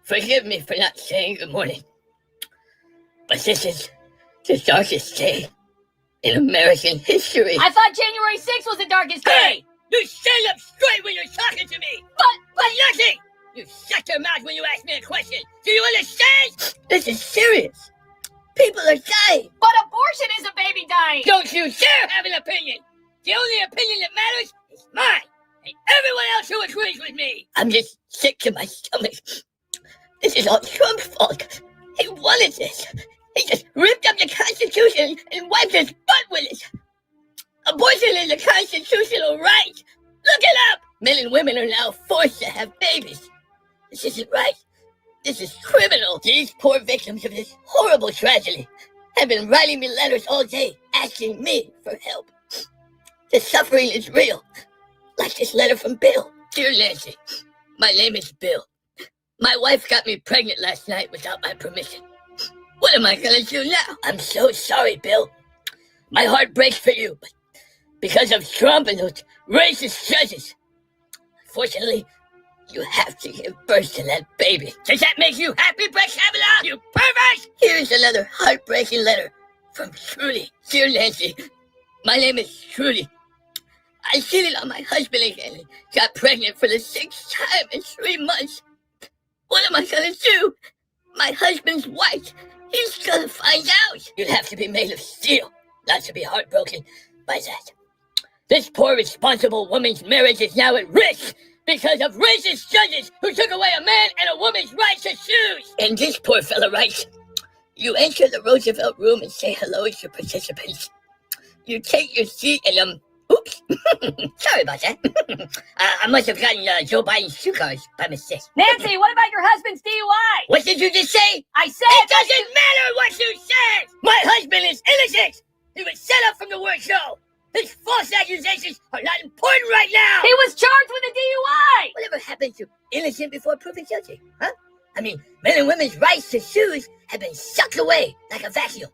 Forgive me for not saying good morning, but this is the darkest day in American history. I thought January 6th was the darkest day. Hey! You stand up straight when you're talking to me! But nothing! You shut your mouth when you ask me a question! Do you understand? This is serious. People are dying. But abortion is a baby dying. Don't you dare have an opinion! The only opinion that matters is mine! And everyone else who agrees with me! I'm just sick to my stomach. This is all Trump's fault. He wanted this. He just ripped up the Constitution and wiped his butt with it. Abortion is a constitutional right. Look it up. Men and women are now forced to have babies. This isn't right. This is criminal. These poor victims of this horrible tragedy have been writing me letters all day asking me for help. The suffering is real. Like this letter from Bill. Dear Nancy, my name is Bill. My wife got me pregnant last night without my permission. What am I gonna do now? I'm so sorry, Bill. My heart breaks for you, but because of Trump and those racist judges, unfortunately, you have to give birth to that baby. Does that make you happy, Brett Kavanaugh? You pervert! Here's another heartbreaking letter from Trudy. Dear Nancy, my name is Trudy. I cheated on my husband again and got pregnant for the 6th time in 3 months. What am I gonna do? My husband's white. He's gonna find out. You'd have to be made of steel not to be heartbroken by that. This poor, responsible woman's marriage is now at risk because of racist judges who took away a man and a woman's right to choose. And this poor fella writes, you enter the Roosevelt room and say hello to participants. You take your seat and, oops. Sorry about that. I must have gotten Joe Biden's shoe cards by mistake. Nancy, what about your husband's DUI? What did you just say? I said... It doesn't matter what you said! My husband is innocent! He was set up from the word go! His false accusations are not important right now! He was charged with a DUI! Whatever happened to innocent before proven guilty, huh? I mean, men and women's rights to choose have been sucked away like a vacuum.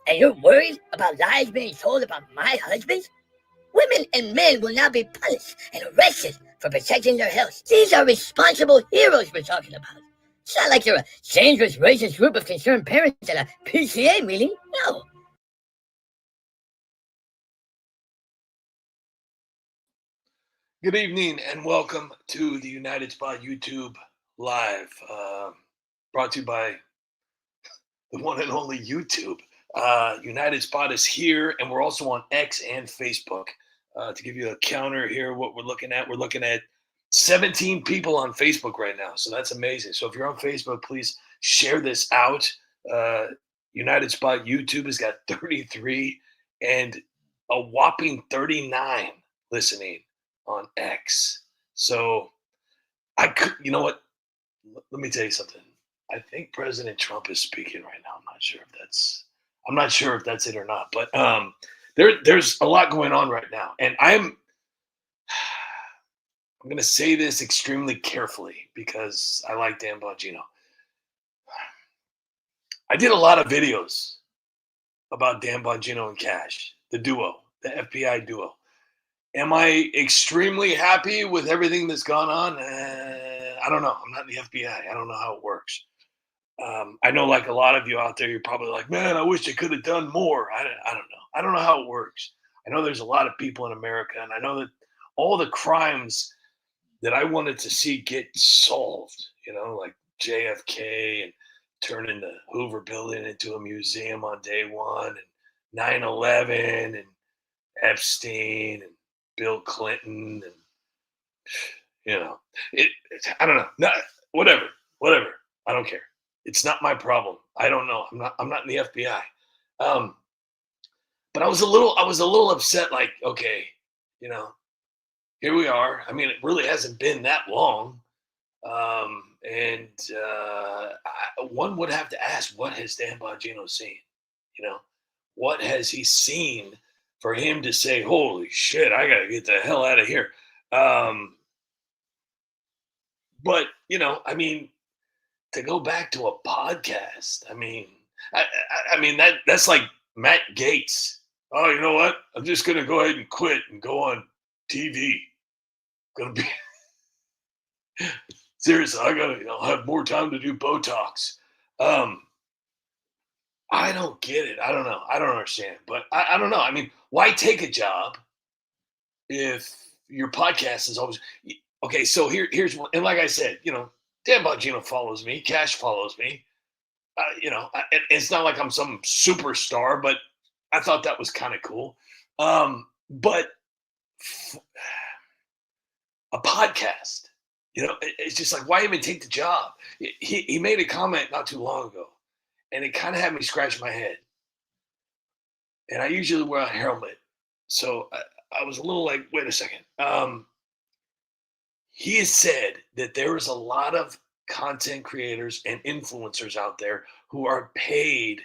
And you're worried about lies being told about my husband? Women and men will now be punished and arrested for protecting their health. These are responsible heroes we're talking about. It's not like you're a dangerous racist group of concerned parents at a PCA meeting. No. Good evening and welcome to the United Spot YouTube Live, brought to you by the one and only YouTube. United Spot is here, and we're also on X and Facebook. To give you a counter here, what we're looking at 17 people on Facebook right now, so that's amazing. So if you're on Facebook, please share this out. United Spot YouTube has got 33 and a whopping 39 listening on X. So you know what? Let me tell you something. I think President Trump is speaking right now. I'm not sure if that's it or not, but there's a lot going on right now, and I'm going to say this extremely carefully because I like Dan Bongino. I did a lot of videos about Dan Bongino and Cash, the duo, the FBI duo. Am I extremely happy with everything that's gone on? I don't know. I'm not in the FBI. I don't know how it works. I know, like a lot of you out there, you're probably like, man, I wish they could have done more. I don't know. I don't know how it works. I know there's a lot of people in America, and I know that all the crimes that I wanted to see get solved, like JFK and turning the Hoover Building into a museum on day one, and 9/11 and Epstein and Bill Clinton, and I don't know. Whatever. I don't care. It's not my problem. I don't know. I'm not in the FBI. But I was a little upset. Like, okay, here we are. I mean, it really hasn't been that long, and one would have to ask, what has Dan Bongino seen? What has he seen for him to say, holy shit, I got to get the hell out of here. But, I mean, to go back to a podcast, I mean, that's like Matt Gaetz. Oh, you know what? I'm just going to go ahead and quit and go on TV. Going to be seriously, I'll have more time to do Botox. I don't get it. I don't know. I don't understand. But I don't know. I mean, why take a job if your podcast is always okay? So here's one. And like I said, Dan Bongino follows me. Cash follows me. It's not like I'm some superstar, but I thought that was kind of cool. But a podcast, it's just like, why even take the job? He made a comment not too long ago, and it kind of had me scratch my head. And I usually wear a helmet, so I was a little like, wait a second. He has said that there is a lot of content creators and influencers out there who are paid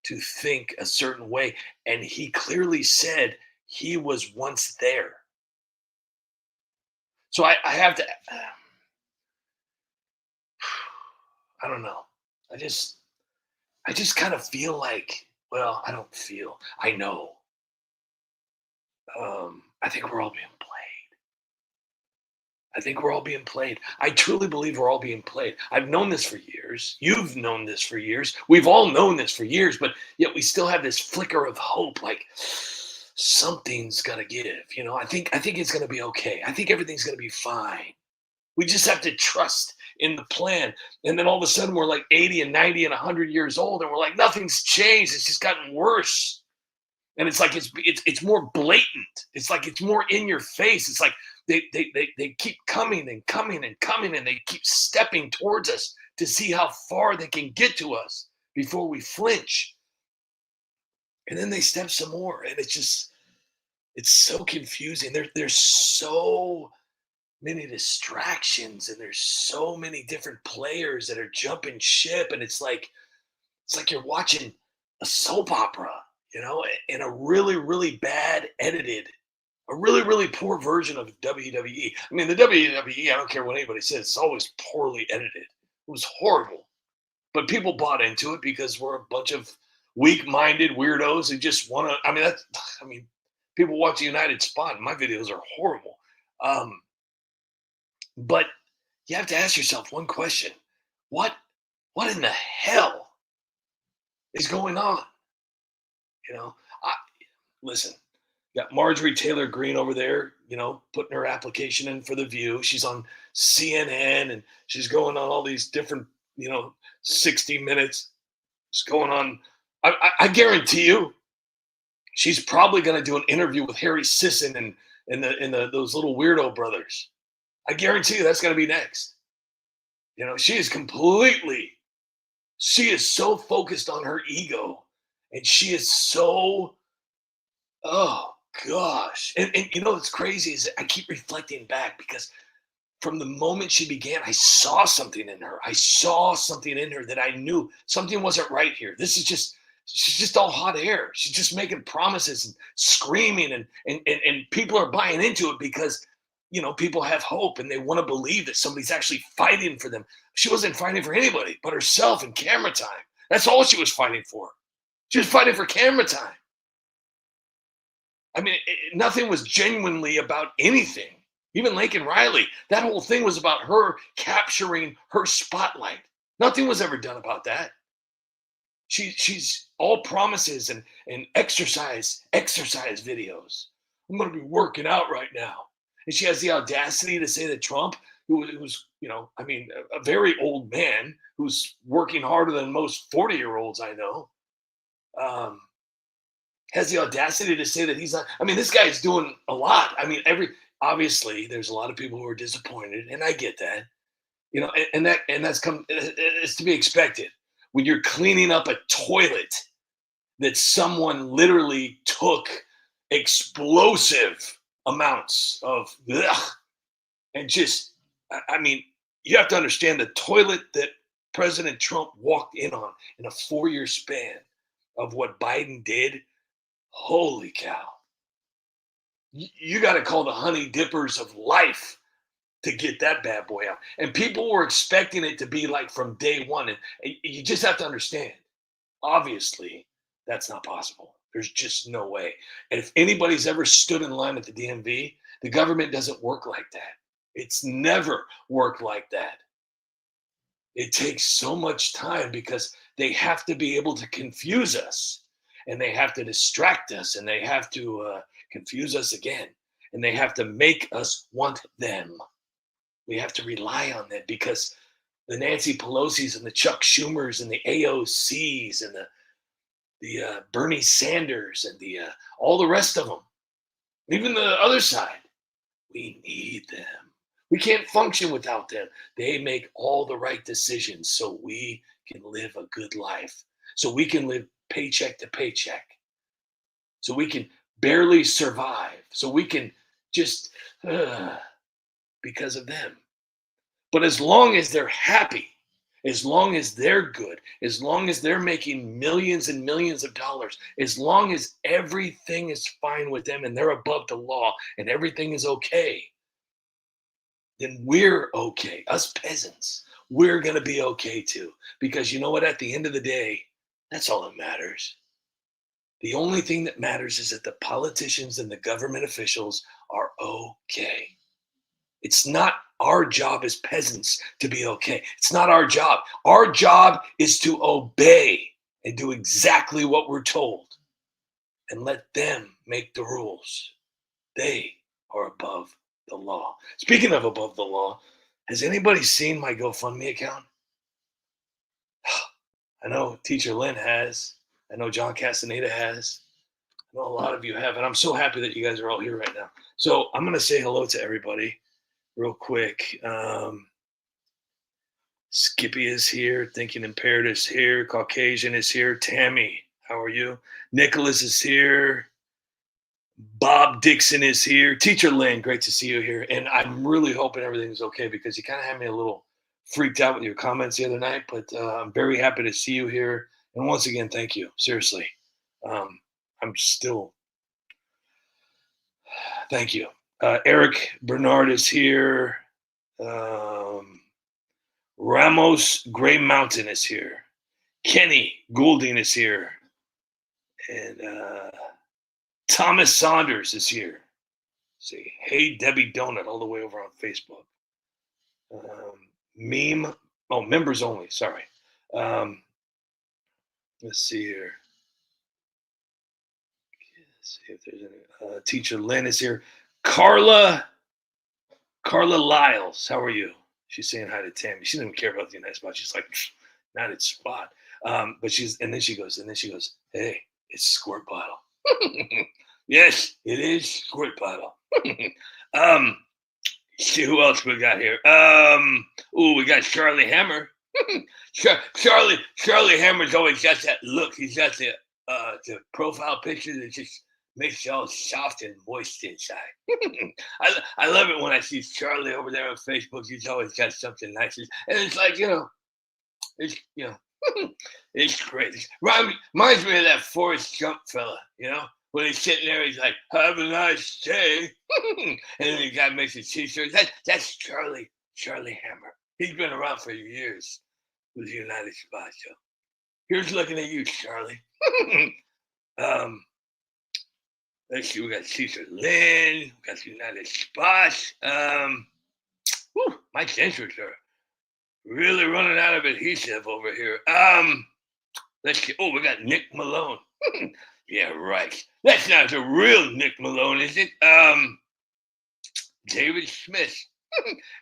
to think a certain way. And he clearly said he was once there. So I have to, I don't know. I just kind of feel like, well, I don't feel, I know. I think we're all being played. I truly believe we're all being played. I've known this for years. You've known this for years. We've all known this for years, but yet we still have this flicker of hope, like something's gonna give. I think it's gonna be okay. I think everything's gonna be fine. We just have to trust in the plan. And then all of a sudden we're like 80 and 90 and 100 years old, and we're like, nothing's changed. It's just gotten worse. And it's like it's more blatant. It's like it's more in your face. It's like they keep coming and coming and coming, and they keep stepping towards us to see how far they can get to us before we flinch. And then they step some more, and it's so confusing. There's so many distractions, and there's so many different players that are jumping ship, and it's like you're watching a soap opera, in a really, really bad edited, a really, really poor version of WWE. I mean, the WWE, I don't care what anybody says, it's always poorly edited. It was horrible. But people bought into it because we're a bunch of weak-minded weirdos who just want to, people watch United Spot, and my videos are horrible. But you have to ask yourself one question. What in the hell is going on? Listen, got Marjorie Taylor Greene over there, putting her application in for The View. She's on CNN, and she's going on all these different, 60 Minutes. It's going on. I guarantee you, she's probably going to do an interview with Harry Sisson and those little weirdo brothers. I guarantee you that's going to be next. She is so focused on her ego, and she is so, oh gosh. And what's crazy is I keep reflecting back, because from the moment she began, I saw something in her. That I knew something wasn't right here. She's just all hot air. She's just making promises and screaming, and people are buying into it because, people have hope, and they want to believe that somebody's actually fighting for them. She wasn't fighting for anybody but herself and camera time. That's all she was fighting for. She was fighting for camera time. I mean, nothing was genuinely about anything. Even Laken Riley, that whole thing was about her capturing her spotlight. Nothing was ever done about that. She's all promises and exercise videos. I'm going to be working out right now. And she has the audacity to say that Trump, who was, a very old man who's working harder than most 40-year-olds I know, has the audacity to say that he's not. I mean, this guy's doing a lot. I mean, obviously there's a lot of people who are disappointed, and I get that, it's to be expected when you're cleaning up a toilet that someone literally took explosive amounts of, and just, you have to understand the toilet that President Trump walked in on in a 4-year span of what Biden did. Holy cow. You got to call the honey dippers of life to get that bad boy out. And people were expecting it to be like from day one. And you just have to understand, obviously, that's not possible. There's just no way. And if anybody's ever stood in line at the DMV, the government doesn't work like that. It's never worked like that. It takes so much time because they have to be able to confuse us, and they have to distract us, and they have to confuse us again, and they have to make us want them. We have to rely on them because the Nancy Pelosi's and the Chuck Schumers and the AOCs and the Bernie Sanders and the all the rest of them, even the other side, we need them. We can't function without them. They make all the right decisions so we can live a good life, so we can live paycheck to paycheck, so we can barely survive, so we can just because of them. But as long as they're happy, as long as they're good, as long as they're making millions and millions of dollars, as long as everything is fine with them and they're above the law and everything is okay, then we're okay. Us peasants, we're going to be okay too. Because you know what? At the end of the day, that's all that matters. The only thing that matters is that the politicians and the government officials are okay. It's not our job as peasants to be okay. It's not our job. Our job is to obey and do exactly what we're told and let them make the rules. They are above the law. Speaking of above the law, has anybody seen my GoFundMe account? I know Teacher Lynn has. I know John Castaneda has. I know a lot of you have. And I'm so happy that you guys are all here right now. So I'm going to say hello to everybody real quick. Skippy is here. Thinking Impaired is here. Caucasian is here. Tammy, how are you? Nicholas is here. Bob Dixon is here. Teacher Lynn, great to see you here. And I'm really hoping everything's okay because you kind of had me a little freaked out with your comments the other night, but I'm very happy to see you here. And once again, thank you. Seriously. I'm still, thank you. Eric Bernard is here. Ramos Gray Mountain is here. Kenny Goulding is here. And Thomas Saunders is here. See, hey Debbie Donut all the way over on Facebook. Members only, sorry. Let's see here. Let's see if there's any. Teacher Lynn is here. Carla Lyles, how are you? She's saying hi to Tammy. She doesn't care about the United Spot. She's like, not its spot. And then she goes, hey, it's Squirt Bottle. Yes, it is Squirt Bottle. See who else we got here. We got Charlie Hammer. Charlie Hammer's always got that look. He's got the profile picture that just makes you all soft and moist inside. I love it when I see Charlie over there on Facebook. He's always got something nice, and it's like it's great. It reminds me of that Forrest Gump fella, when he's sitting there, he's like, "Have a nice day," and then the guy makes a T-shirt. That's Charlie Hammer. He's been around for years with the United Spots. So here's looking at you, Charlie. Let's see, we got Teacher Lynn, we got the United Spots. My dentures are really running out of adhesive over here. Let's see. We got Nick Malone. Yeah, right. That's not the real Nick Malone, is it? David Smith.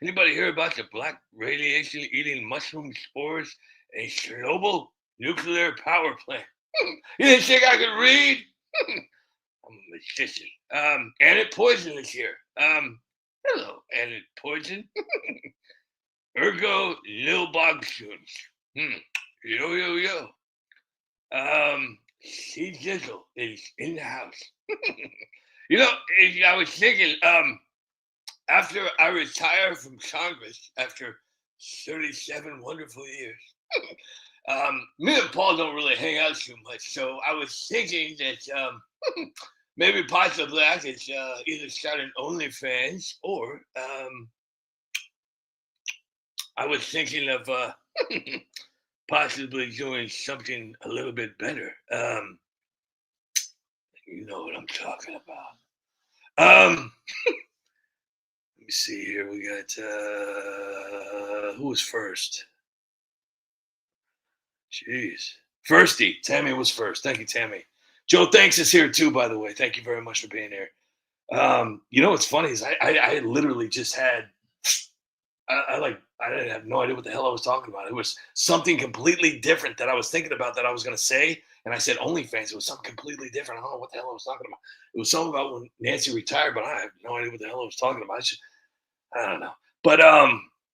Anybody hear about the black radiation eating mushroom spores in Chernobyl nuclear power plant? You didn't think I could read? I'm a magician. Annette Poison is here. Hello, Annette Poison. Ergo Lil Bogsoons. Yo. C Jizzle is in the house. I was thinking, after I retire from Congress after 37 wonderful years, me and Paul don't really hang out too much. So I was thinking that maybe possibly I could either start an OnlyFans or I was thinking of possibly doing something a little bit better. You know what I'm talking about. Let me see here. We got who was first? Jeez. Firsty. Tammy was first. Thank you, Tammy. Joe Thanks is here too, by the way. Thank you very much for being here. You know what's funny is I literally just had I didn't have no idea what the hell I was talking about. It was something completely different that I was thinking about that I was gonna say, and I said OnlyFans. It was something completely different. I don't know what the hell I was talking about. It was something about when Nancy retired, but I have no idea what the hell I was talking about. I don't know. But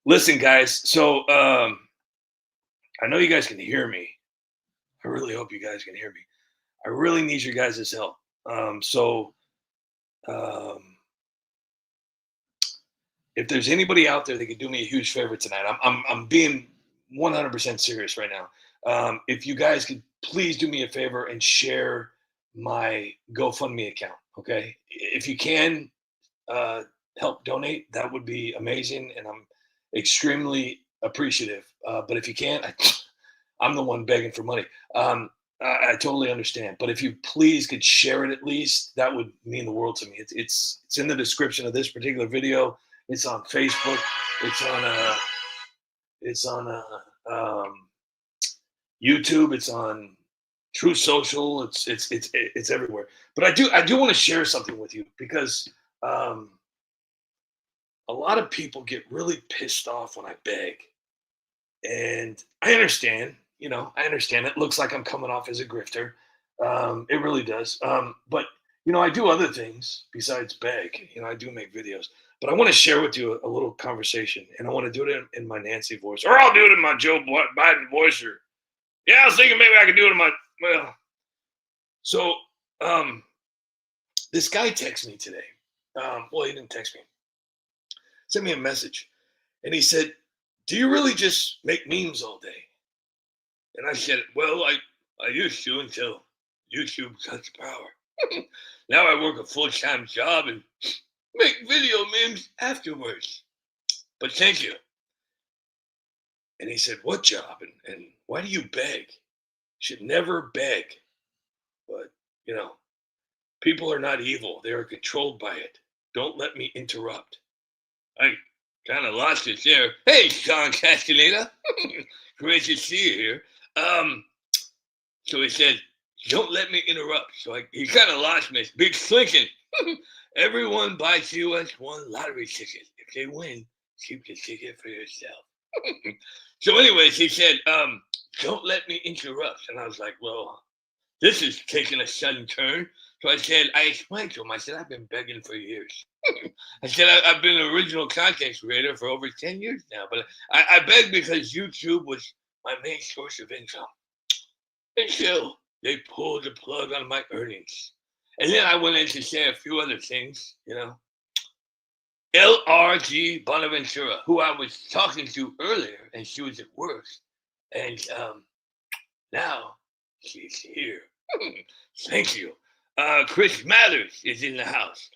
listen, guys. So I know you guys can hear me. I really hope you guys can hear me. I really need your guys' help. If there's anybody out there that could do me a huge favor tonight, I'm being 100% serious right now. If you guys could please do me a favor and share my GoFundMe account, okay? If you can help donate, that would be amazing, and I'm extremely appreciative. But if you can't, I'm the one begging for money. I totally understand, but if you please could share it at least, that would mean the world to me. It's in the description of this particular video. It's on Facebook. It's on YouTube. It's on True Social. It's everywhere. But I do want to share something with you because a lot of people get really pissed off when I beg, and I understand. You know, I understand. It looks like I'm coming off as a grifter. It really does. But you know, I do other things besides beg. You know, I do make videos. But I want to share with you a little conversation, and I want to do it in my Nancy voice, or I'll do it in my Joe Biden voice. Or yeah, I was thinking maybe I could do it in my well. So this guy texted me today. Well, he didn't text me. Sent me a message, and he said, "Do you really just make memes all day?" And I said, "Well, I used to until YouTube got the power. Now I work a full-time job and make video memes afterwards. But thank you." And he said, "What job? And why do you beg? You should never beg. But, you know, people are not evil. They are controlled by it. Don't let me interrupt." I kind of lost it there. Hey, Sean Castaneda. Great to see you here. So he said, "Don't let me interrupt." So he kind of lost me. Big thinking. Everyone buys US one lottery ticket. If they win, keep the ticket for yourself. So anyways, he said, "Don't let me interrupt." And I was like, well, this is taking a sudden turn. So I explained to him, I said, "I've been begging for years." I said, I've been an original content creator for over 10 years now, but I begged because YouTube was my main source of income. And still, they pulled the plug on my earnings. And then I went in to say a few other things, you know. LRG Bonaventura, who I was talking to earlier, and she was at work. And now she's here. Thank you. Chris Mathers is in the house.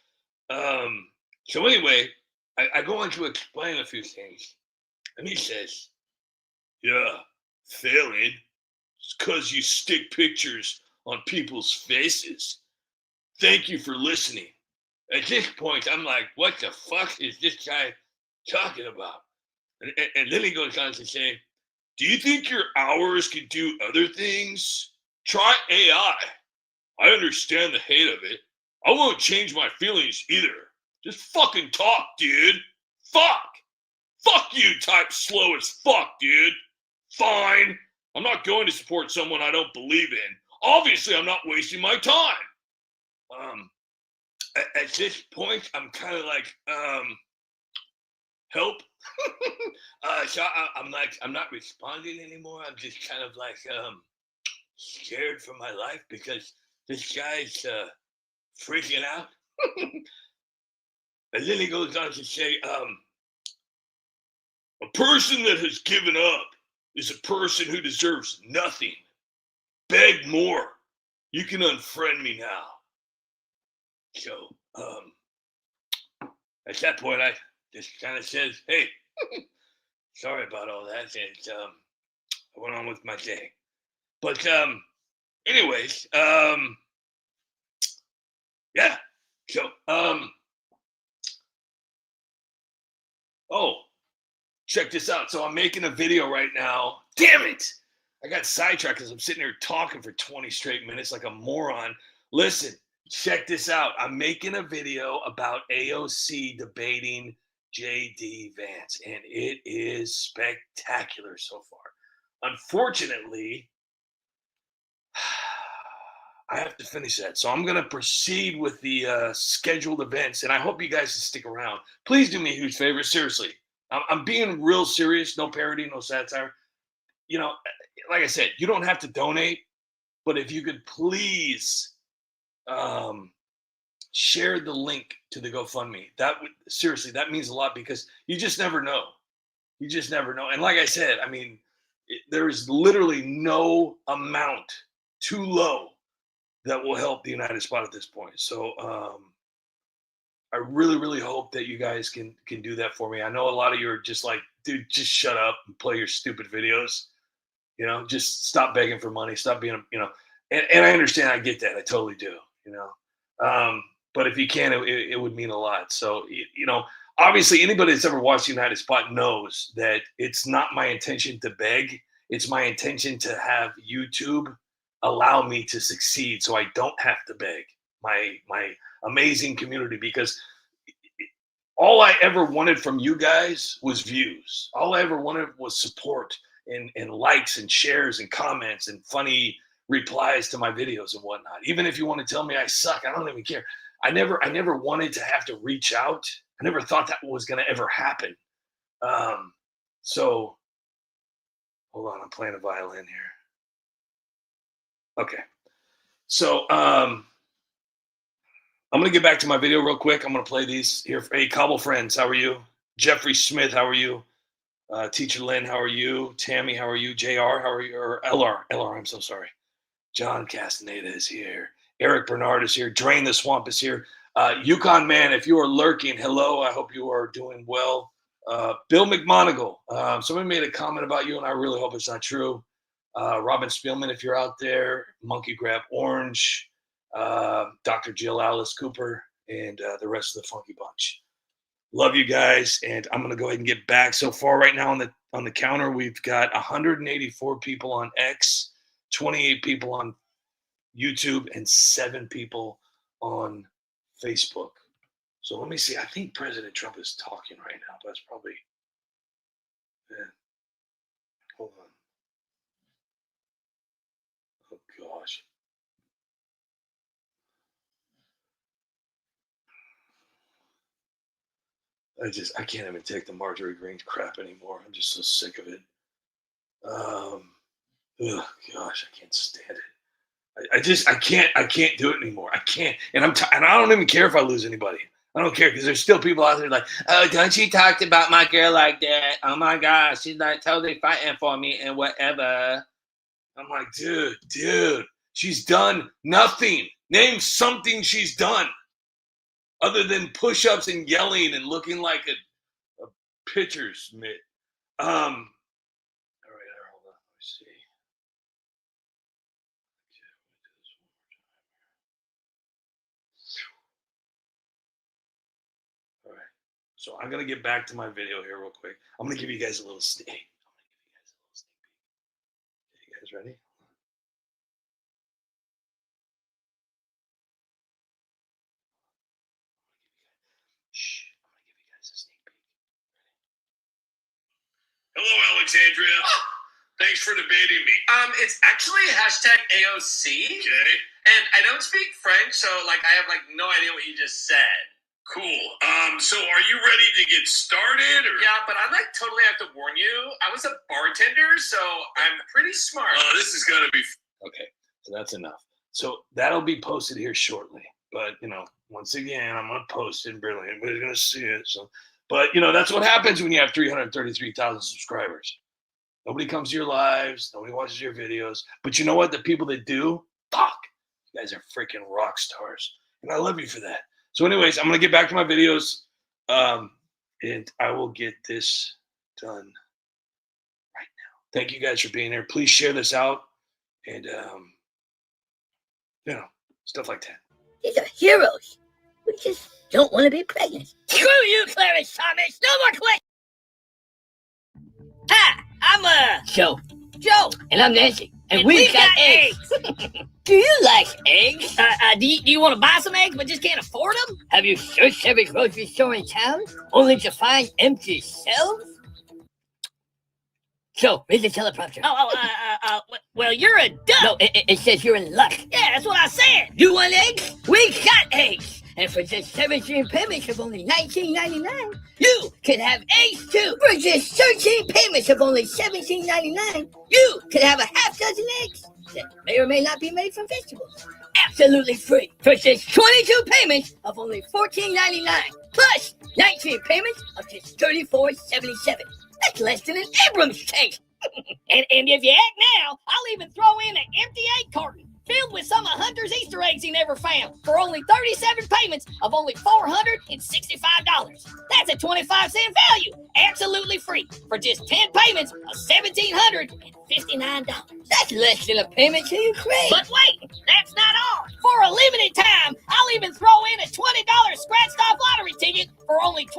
So anyway, I go on to explain a few things. And he says, "Yeah, failing. It's because you stick pictures on people's faces. Thank you for listening." At this point, I'm like, what the fuck is this guy talking about? And then he goes on to say, "Do you think your hours could do other things? Try AI. I understand the hate of it. I won't change my feelings either. Just fucking talk, dude. Fuck. Fuck you, type slow as fuck, dude. Fine. I'm not going to support someone I don't believe in. Obviously, I'm not wasting my time." At this point, I'm kind of like, help. So I'm not responding anymore. I'm just kind of like scared for my life because this guy's freaking out. And then he goes on to say, "A person that has given up is a person who deserves nothing. Beg more. You can unfriend me now." So at that point, I just kind of says, "Hey, sorry about all that," and I went on with my day. But anyways, yeah. So oh, check this out. So I'm making a video right now. Damn it! I got sidetracked because I'm sitting here talking for 20 straight minutes like a moron. Listen, check this out. I'm making a video about AOC debating JD Vance, and it is spectacular so far. Unfortunately, I have to finish that. So I'm going to proceed with the scheduled events, and I hope you guys can stick around. Please do me a huge favor. Seriously, I'm being real serious. No parody, no satire. You know, like I said, you don't have to donate, but if you could please share the link to the GoFundMe, that would seriously, that means a lot because you just never know. You just never know. And like I said, I mean, there is literally no amount too low that will help the United Spot at this point. So I really, really hope that you guys can do that for me. I know a lot of you are just like, dude, just shut up and play your stupid videos. You know, just stop begging for money. Stop being, you know, and I understand. I get that. I totally do, you know. But if you can, it would mean a lot. So, you know, obviously anybody that's ever watched United Spot knows that it's not my intention to beg. It's my intention to have YouTube allow me to succeed so I don't have to beg my amazing community, because all I ever wanted from you guys was views. All I ever wanted was support and likes and shares and comments and funny replies to my videos and whatnot. Even if you want to tell me I suck, I don't even care. I never wanted to have to reach out. I never thought that was going to ever happen. So hold on, I'm playing a violin here. Okay. So I'm going to get back to my video real quick. I'm going to play these here. Hey, Cobble Friends, how are you? Jeffrey Smith, how are you? Teacher Lynn, how are you? Tammy, how are you? JR, how are you? Or LR, I'm so sorry. John Castaneda is here. Eric Bernard is here. Drain the Swamp is here. Yukon Man, if you are lurking, hello. I hope you are doing well. Bill McMonagle, somebody made a comment about you, and I really hope it's not true. Robin Spielman, if you're out there. Monkey Grab Orange. Dr. Jill Alice Cooper, and the rest of the Funky Bunch. Love you guys, and I'm going to go ahead and get back. So far right now on the counter, we've got 184 people on X, 28 people on YouTube, and 7 people on Facebook. So let me see. I think President Trump is talking right now. That's probably, yeah. Hold on. Oh, gosh. I can't even take the Marjorie Greene crap anymore. I'm just so sick of it. Oh gosh, I can't stand it. I can't do it anymore. I can't, and and I don't even care if I lose anybody. I don't care, because there's still people out there like, oh, don't you talk about my girl like that? Oh my gosh, she's like totally fighting for me and whatever. I'm like, dude, she's done nothing. Name something she's done other than push-ups and yelling and looking like a pitcher's mitt. All right, hold on. Let me see. All right. So I'm going to get back to my video here real quick. I'm going to give you guys a little sneak. Okay, you guys ready? Hello, Alexandria. Thanks for debating me. It's actually #AOC. Okay. And I don't speak French, so I have no idea what you just said. Cool. So are you ready to get started? Or? Yeah, but I totally have to warn you. I was a bartender, so I'm pretty smart. This is gonna be okay. So that's enough. So that'll be posted here shortly. But once again, I'm gonna post it. Barely anybody's gonna see it. So, but that's what happens when you have 333,000 subscribers. Nobody comes to your lives. Nobody watches your videos. But you know what? The people that do, fuck, you guys are freaking rock stars, and I love you for that. So, anyways, I'm gonna get back to my videos, and I will get this done right now. Thank you guys for being here. Please share this out, and stuff like that. These are heroes. We just don't want to be pregnant. Screw you, Clarence Thomas. No more questions. Hi, I'm Joe. Joe. And I'm Nancy. And we've we've got eggs. Do you like eggs? Do you want to buy some eggs but just can't afford them? Have you searched every grocery store in town only to find empty shelves? So, read the teleprompter. Well, you're a duck. No, it says you're in luck. Yeah, that's what I said. You want eggs? We got eggs. And for just 17 payments of only $19.99, you can have eggs too. For just 13 payments of only $17.99, you can have a half dozen eggs that may or may not be made from vegetables. Absolutely free. For just 22 payments of only $14.99, plus 19 payments of just $34.77. That's less than an Abrams tank. And if you act now, I'll even throw in an empty egg carton filled with some of Hunter's Easter eggs he never found for only 37 payments of only $465. That's a 25-cent value, absolutely free, for just 10 payments of $1,759. That's less than a payment to Ukraine. But wait, that's not all. For a limited time, I'll even throw in a $20 scratched-off lottery ticket for only $20.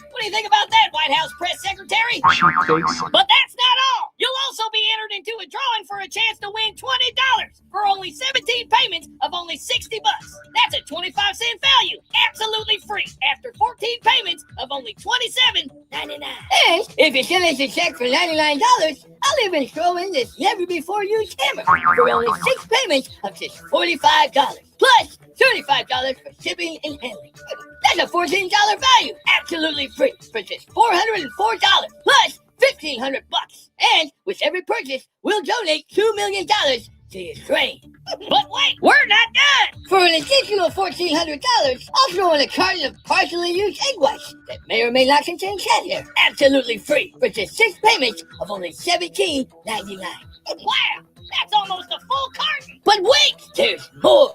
What do you think about that, White House press secretary? But that's not all. You'll also be entered into a drawing for a chance to win $20 for only 17 payments of only $60. That's a 25-cent value, absolutely free, after 14 payments of only $27.99. And if you send us a check for $99, I'll even throw in this never-before-used hammer for only 6 payments of just $45. Plus $35 for shipping and handling. That's a $14 value, absolutely free, for just $404 plus $1,500. And with every purchase, we'll donate $2 million to Ukraine. But wait, we're not done. For an additional $1,400, I'll throw in a carton of partially used egg whites that may or may not contain cat hair, absolutely free, for just 6 payments of only $17.99. Wow, that's almost a full carton. But wait, there's more.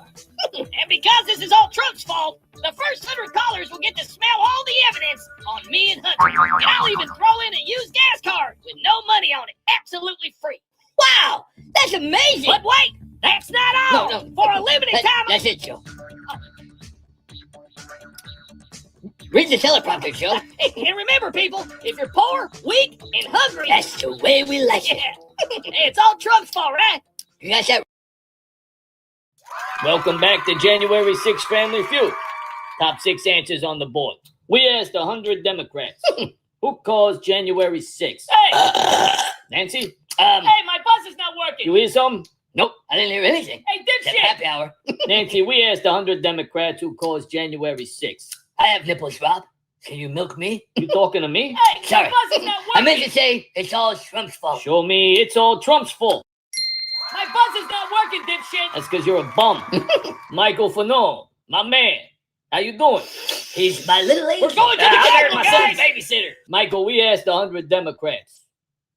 And because this is all Trump's fault, the first 100 callers will get to smell all the evidence on me and Hunter. And I'll even throw in a used gas card with no money on it, absolutely free. Wow, that's amazing. But wait, that's not all. No. For a limited time. That's it, Joe. Read the teleprompter, Joe. And remember, people, if you're poor, weak, and hungry, That's the way we like it. it's all Trump's fault, right? You got that? Welcome back to January 6th Family Feud. Top 6 answers on the board. We asked 100 Democrats who caused January 6th. Hey, Nancy, hey, my bus is not working. you hear something? Nope, I didn't hear anything. Hey, That dipshit. happy hour. Nancy, we asked 100 Democrats who caused January 6th. I have nipples, Rob. Can you milk me? You talking to me? Hey, Sorry. my bus is not working. I meant to say it's all Trump's fault. Show me it's all Trump's fault. My bus is not working, dipshit. That's because you're a bum. Michael Fanon, my man. How you doing? He's my little angel. We're going to the I'm Capitol, my guys. son's babysitter. Michael, we asked 100 Democrats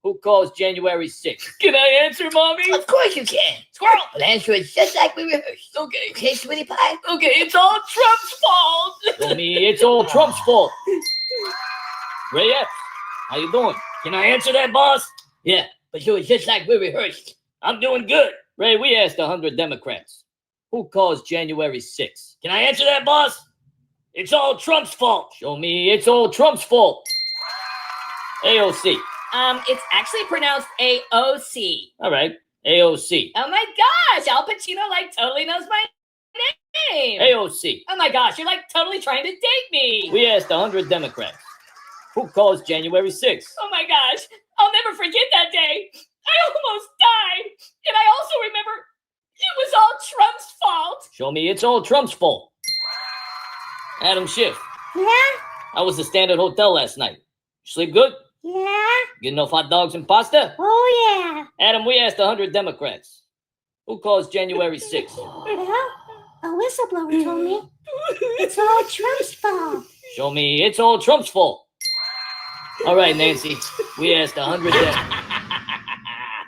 who caused January 6th. Can I answer, Mommy? Of course you can. Squirrel. But answer it just like we rehearsed. Okay. Okay, sweetie pie? Okay, it's all Trump's fault. Show me it's all Trump's fault. Ray Epps, how you doing? Can I answer that, boss? Yeah, but do it just like we rehearsed. I'm doing good. Ray, we asked 100 Democrats who caused January 6th. Can I answer that, boss? It's all Trump's fault. Show me it's all Trump's fault. AOC. It's actually pronounced AOC. All right, AOC. Oh my gosh, Al Pacino totally knows my name. AOC. Oh my gosh, you're totally trying to date me. We asked 100 Democrats who caused January 6th. Oh my gosh, I'll never forget that day. I almost died. And I also remember it was all Trump's fault. Show me it's all Trump's fault. Adam Schiff. Yeah, I was at Standard Hotel last night. You sleep good? yeah, Get enough hot dogs and pasta? oh Adam, we asked 100 Democrats who caused January 6th. yeah. Well, a whistleblower told me it's all Trump's fault. Show me it's all Trump's fault. All right, Nancy, we asked 100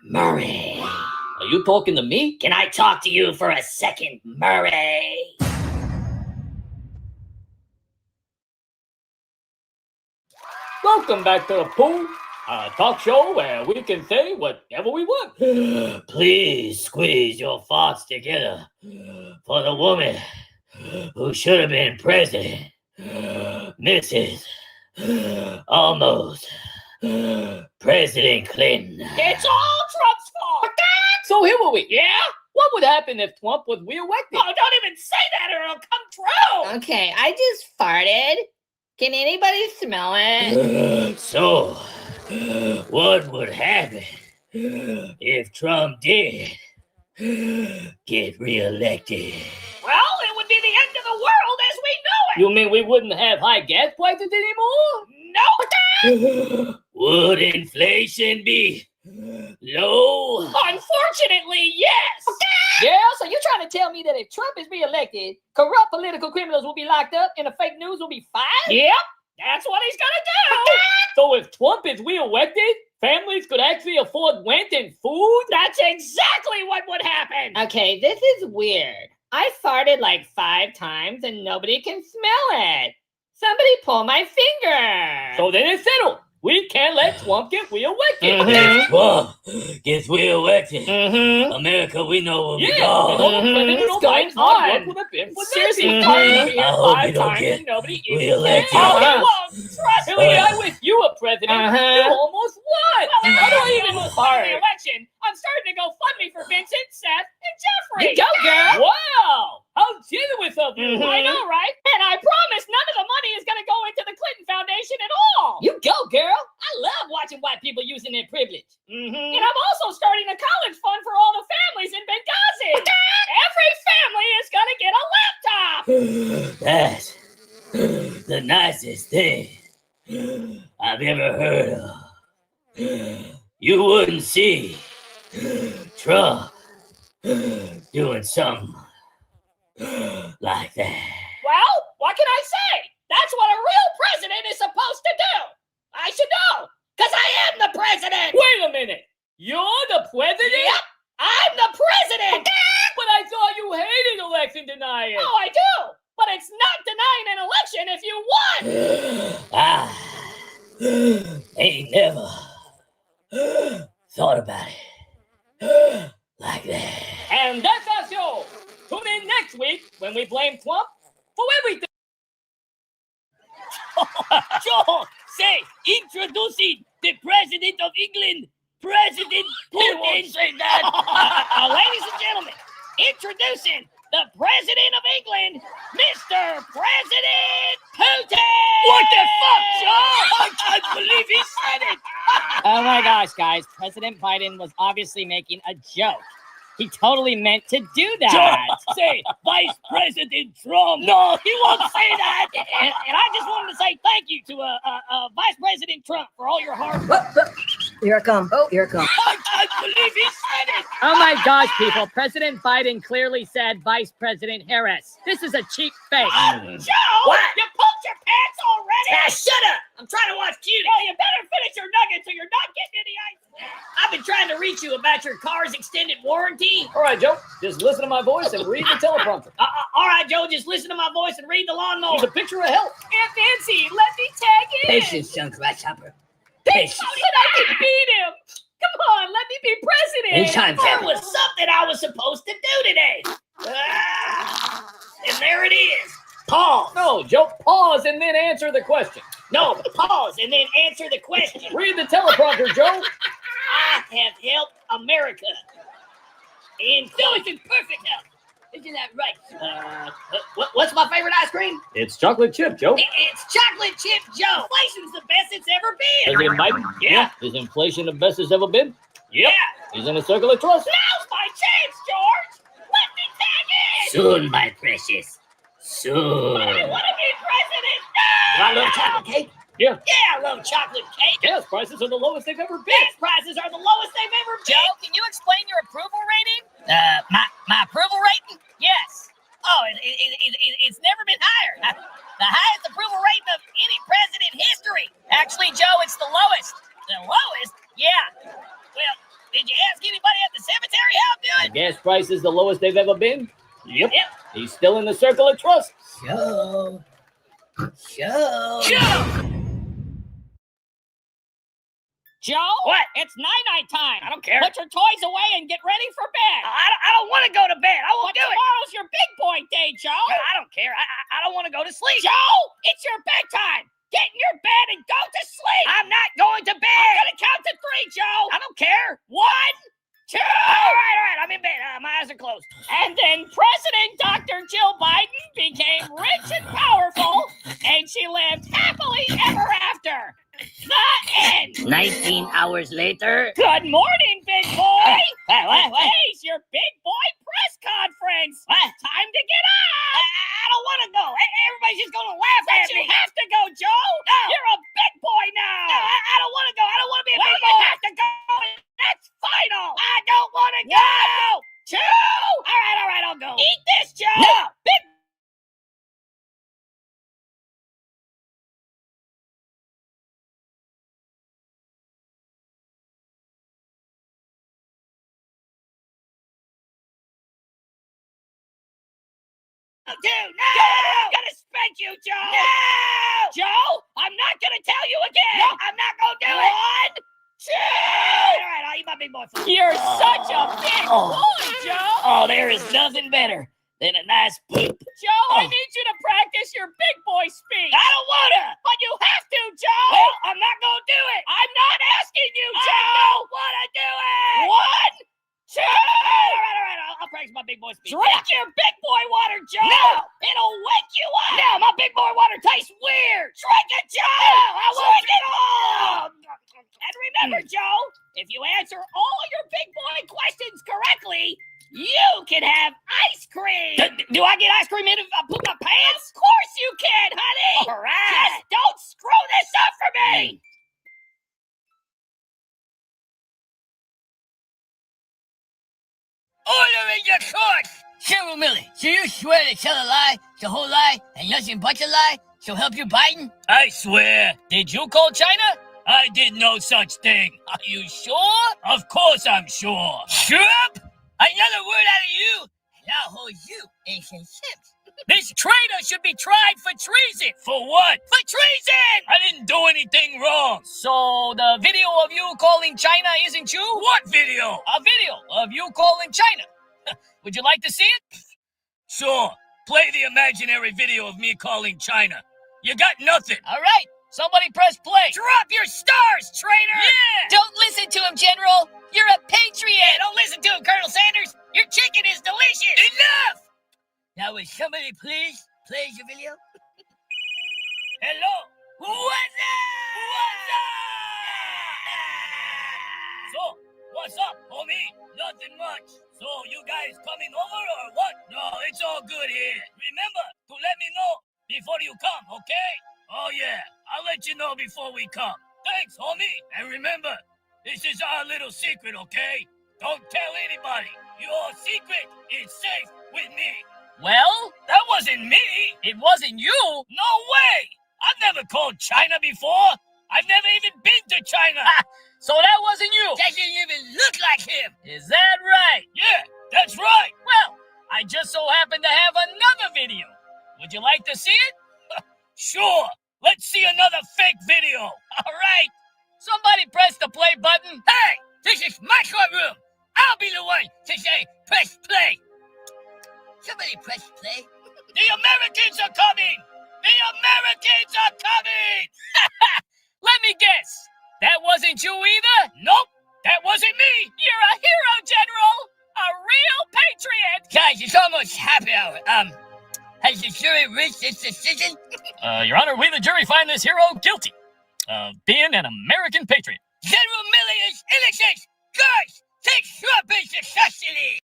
Murray. Are you talking to me? Can I talk to you for a second, Murray? Welcome back to the Pool, a talk show where we can say whatever we want. Please squeeze your thoughts together for the woman who should have been president, Mrs. Almost President Clinton. It's all Trump's fault. So here we. Yeah? What would happen if Trump was reelected? Oh, don't even say that or it'll come true. Okay, I just farted. Can anybody smell it? So, what would happen if Trump did get reelected? Well, it would be the end of the world as we know it. You mean we wouldn't have high gas prices anymore? No. Would inflation be low? Unfortunately, yes. Yeah, so you're trying to tell me that if Trump is reelected, corrupt political criminals will be locked up and the fake news will be fired? Yep, that's what he's gonna do. So if Trump is reelected, families could actually afford rent and food? That's exactly what would happen. Okay, this is weird. I farted like 5 times and nobody can smell it. Somebody pull my finger. So then it's settled. We can't let Trump get reelected. Mhm. If Trump gets reelected, Mm-hmm. America, we know what we Mhm. got. What's going on? Seriously, Mhm. farting over here I hope 5 you don't times get and nobody even reelected. cares. Oh, he Uh-huh. won't. Trust Billy, me. I wish you were president. You almost won. Well, How do I I even won the start? election. I'm starting to go fund me for Vincent, Seth, and Jeffrey. You go, girl. Wow! How generous of you. Mhm. I know, right? And I promise none of the money is going to go into the Clinton Foundation at all. You go, girl. I love watching white people using their privilege. And I'm also starting a college fund for all the families in Benghazi. Every family is going to get a laptop. That's the nicest thing I've ever heard of. You wouldn't see Trump doing something like that. Well, what can I say? That's what a real president is supposed to do. I should know, because I am the president. Wait a minute. You're the president? Yep, I'm the president. But I thought you hated election denying. Oh, I do. But it's not denying an election if you won. I ain't never thought about it like that. And that's our show. Tune in next week when we blame Trump for everything. Joe, say, introducing the President of England, President Putin. say that. Ladies and gentlemen, introducing the President of England, Mr. President Putin. What the fuck, Joe? I can't believe he said it. Oh my gosh, guys. President Biden was obviously making a joke. He totally meant to do that. Joe, say, Vice President Trump. No, he won't say that. And I just wanted to say thank you to Vice President Trump for all your hard work. Here I come. Oh, here I come. I can't believe he said it. Oh my gosh, people. President Biden clearly said Vice President Harris. This is a cheap fake. Joe! What? You pulled your pants already? Ah, shut up. I'm trying to watch cutie. Well, you better finish your nuggets or you're not getting any ice. I've been trying to reach you about your car's extended warranty. All right, Joe. Just listen to my voice and read the teleprompter. All right, Joe, just listen to my voice and read the lawnmower. Here's a picture of help. Aunt Nancy, let me tag in. Patience, young grasshopper. How Patience. did I can beat him? Come on, let me be president. Anytime, there was something I was supposed to do today. And there it is. Pause. No, Joe, pause and then answer the question. No, pause and then answer the question. Read the teleprompter, Joe. I have helped America. And so it's in perfect health. Isn't that right? What's my favorite ice cream? It's chocolate chip, Joe. It's chocolate chip Joe. Inflation's the best it's ever been. President Biden? Yeah. Is inflation the best it's ever been? Yeah. He's in a circle of trust. Now's my chance, George. Let me tag in. Soon, my precious. Soon. I want to be president. I love chocolate cake. Yeah. Yeah, I love chocolate cake. Gas prices are the lowest they've ever been. Gas prices are the lowest they've ever been. Joe, can you explain your approval rating? My approval rating? Yes. Oh, it's never been higher. The highest approval rating of any president in history. Actually, Joe, it's the lowest. The lowest? Yeah. Well, did you ask anybody at the cemetery how I'm The doing? gas price is the lowest they've ever been? Yep. Yep. He's still in the circle of trust. Joe. Joe? What? It's night-night time. I don't care. Put your toys away and get ready for bed. I don't want to go to bed. I won't But do it. tomorrow's your big boy day, Joe. I don't care. I don't want to go to sleep. Joe, it's your bedtime. Get in your bed and go to sleep. I'm not going to bed. my eyes are closed. And then President Dr. Jill Biden became rich and powerful, and she lived happily ever after. The end. 19 hours later. Good morning, big boy. Today's your big boy press conference. Time to get up. I don't want to go. Everybody's just going to laugh at me. You have to go, Joe. No. You're a big boy now. No, I don't want to go. I don't want to be a big boy. You have to go. That's final. I don't want to go. Joe. All right, I'll go. Eat this, Joe. No. Big Dude, no! I'm gonna spank you, Joe! No! Joe, I'm not gonna tell you again! No, I'm not gonna do it! 1, 2! Alright, I'll eat my big boy food. You're such a big boy, Joe! Oh, there is nothing better than a nice poop. Joe, I need you to practice your big boy speech. I don't wanna! But you have to, Joe! Well, I'm not gonna do it! I'm not asking you, Joe! I don't wanna do it! 1, 2! Alright, I'll practice my big boy speech. Drink your big boy water, Joe! No! It'll wake you up! No, my big boy water tastes weird! Drink it, Joe! No, I won't drink it all! And remember, Joe, if you answer all your big boy questions correctly, you can have ice cream! Do I get ice cream in if I poop my pants? Of course you can, honey! Alright! Just don't screw this up for me! Order in your court! Cheryl Millie, do you swear to tell a lie, the whole lie, and nothing but a lie, so help you Biden? I swear. Did you call China? I did no such thing. Are you sure? Of course I'm sure. Sure up? Another word out of you, and I'll hold you in contempt. This traitor should be tried for treason. For what? For treason! I didn't do anything wrong. So the video of you calling China isn't you? What video? A video of you calling China. Would you like to see it? Sure. Play the imaginary video of me calling China. You got nothing. All right. Somebody press play. Drop your stars, traitor! Yeah! Don't listen to him, General. You're a patriot. Yeah, don't listen to him, Colonel Sanders. Your chicken is delicious. Enough! Now, would somebody please play the video? Hello. What's up? What's up? So, what's up, homie? Nothing much. So, you guys coming over or what? No, it's all good here. Remember to let me know before you come, okay? Oh, yeah. I'll let you know before we come. Thanks, homie. And remember, this is our little secret, okay? Don't tell anybody. Your secret is safe with me. Well, That wasn't me. it wasn't you. No way. I've never called China before. I've never even been to China. So that wasn't you. That didn't even look like him. Is that right? Yeah, that's right. Well, I just so happen to have another video. Would you like to see it? Sure. Let's see another fake video. All right. Somebody press the play button. Hey, this is my courtroom. I'll be the one to say press play. Somebody press play. The Americans are coming. The Americans are coming. Let me guess. That wasn't you either? Nope, that wasn't me. You're a hero, General! A real patriot! Guys, it's almost happy hour. Has the jury reached its decision? Your Honor, we the jury find this hero guilty of being an American patriot. General Milley is innocent. Guys, take Trump into custody.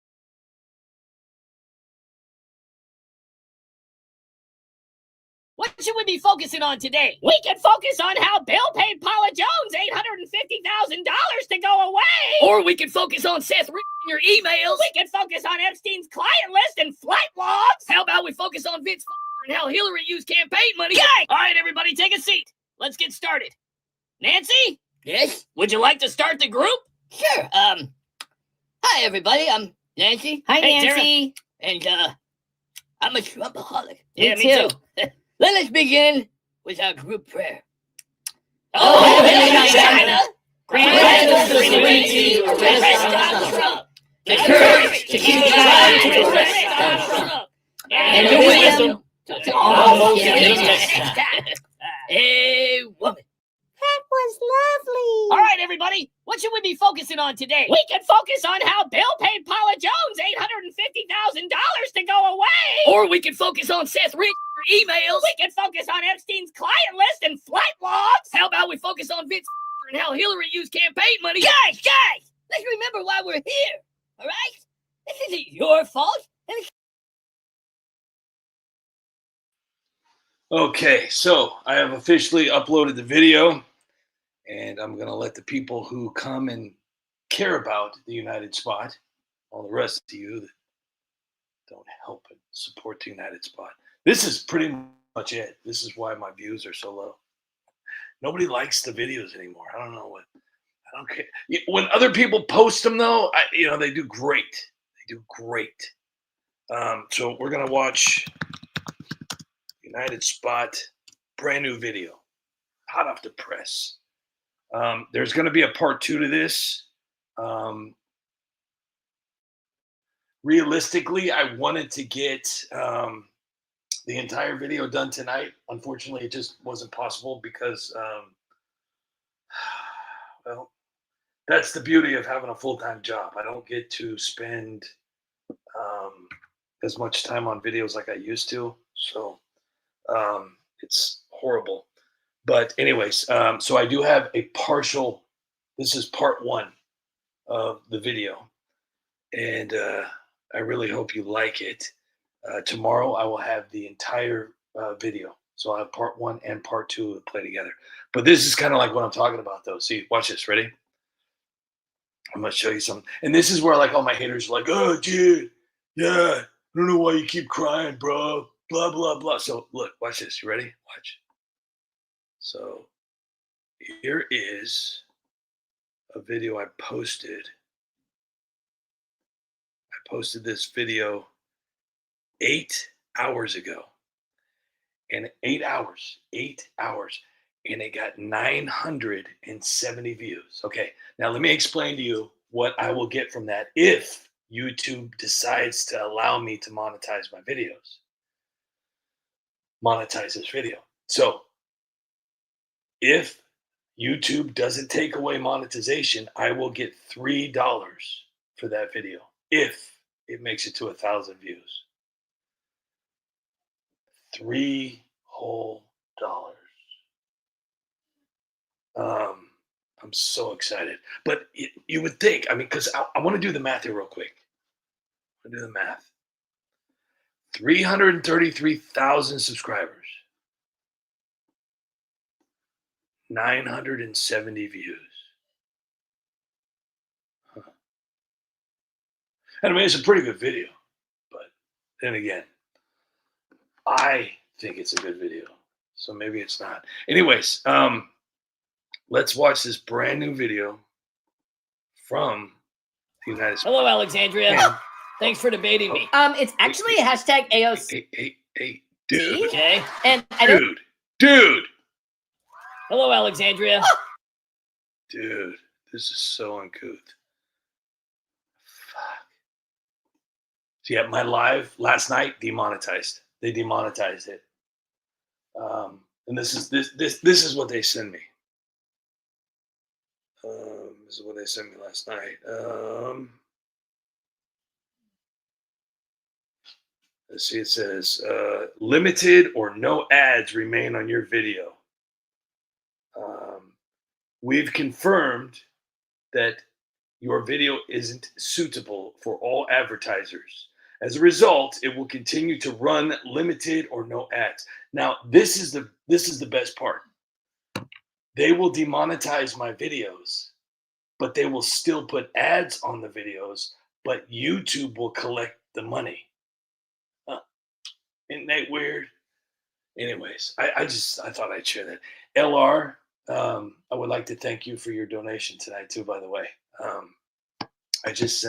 What should we be focusing on today? We can focus on how Bill paid Paula Jones $850,000 to go away. Or we can focus on Seth reading your emails. We can focus on Epstein's client list and flight logs. How about we focus on Vince and how Hillary used campaign money? Yay! All right, everybody, take a seat. Let's get started. Nancy, Yes? would you like to start the group? Sure. Hi, everybody. I'm Nancy. Hi, Hey, Tara. Nancy. And, I'm a Trumpaholic. Yeah, Me me too. Let us begin with our group prayer. Oh, Heavenly China, grant us the serenity to arrest Donald Trump, the courage to keep trying to arrest Donald Trump, and the wisdom to almost get him next time. Hey, woman. That was lovely. All right, everybody, what should we be focusing on today? We can focus on how Bill paid Paula Jones Or we can focus on Seth Rich emails. We can focus on Epstein's client list and flight logs. How about we focus on Vince and how Hillary used campaign money? Guys, let's remember why we're here, all right? This isn't your fault. Okay, so I have officially uploaded the video, and I'm going to let the people who come and care about the United Spot, all the rest of you that don't help and support the United Spot. This is pretty much it. This is why my views are so low. Nobody likes the videos anymore. I don't know what. I don't care. When other people post them, though, they do great. They do great. So we're going to watch United Spot, brand new video, hot off the press. There's going to be a part 2 to this. Realistically, I wanted to get the entire video done tonight. Unfortunately, it just wasn't possible because, well, that's the beauty of having a full-time job. I don't get to spend as much time on videos like I used to. So it's horrible. But anyways, so I do have a partial, this is part 1 of the video. And I really hope you like it. Tomorrow I will have the entire video. So I'll have part 1 and part 2 to play together. But this is kind of like what I'm talking about though. See, watch this, ready? I'm gonna show you something. And this is where like all my haters are like, oh dude, yeah, I don't know why you keep crying, bro. Blah, blah, blah. So look, watch this. You ready? Watch. So here is a video I posted. I posted this video 8 hours ago. And 8 hours, and it got 970 views. Okay, now let me explain to you what I will get from that if YouTube decides to allow me to monetize my videos. Monetize this video. So if YouTube doesn't take away monetization, I will get $3 for that video if it makes it to 1,000 views. $3 whole. I'm so excited. But you would think, I mean, because I want to do the math here real quick. I'm going to do the math. 333,000 subscribers. 970 views. Huh. And I mean, it's a pretty good video. But then again, I think it's a good video. So maybe it's not. Anyways, let's watch this brand new video from the United States. Hello, Alexandria. Thanks for debating me. It's actually a hashtag AOC. Hey, dude. Okay. And I don't. Dude. Hello, Alexandria. Dude, this is so uncouth. Fuck. So yeah, my live last night demonetized. They demonetized it. And this is what they send me. This is what they sent me last night. Let's see, it says, limited or no ads remain on your video. We've confirmed that your video isn't suitable for all advertisers. As a result, it will continue to run limited or no ads. Now, this is the best part. They will demonetize my videos, but they will still put ads on the videos, but YouTube will collect the money. Isn't that weird? Anyways, I thought I'd share that. LR, I would like to thank you for your donation tonight too, by the way. I just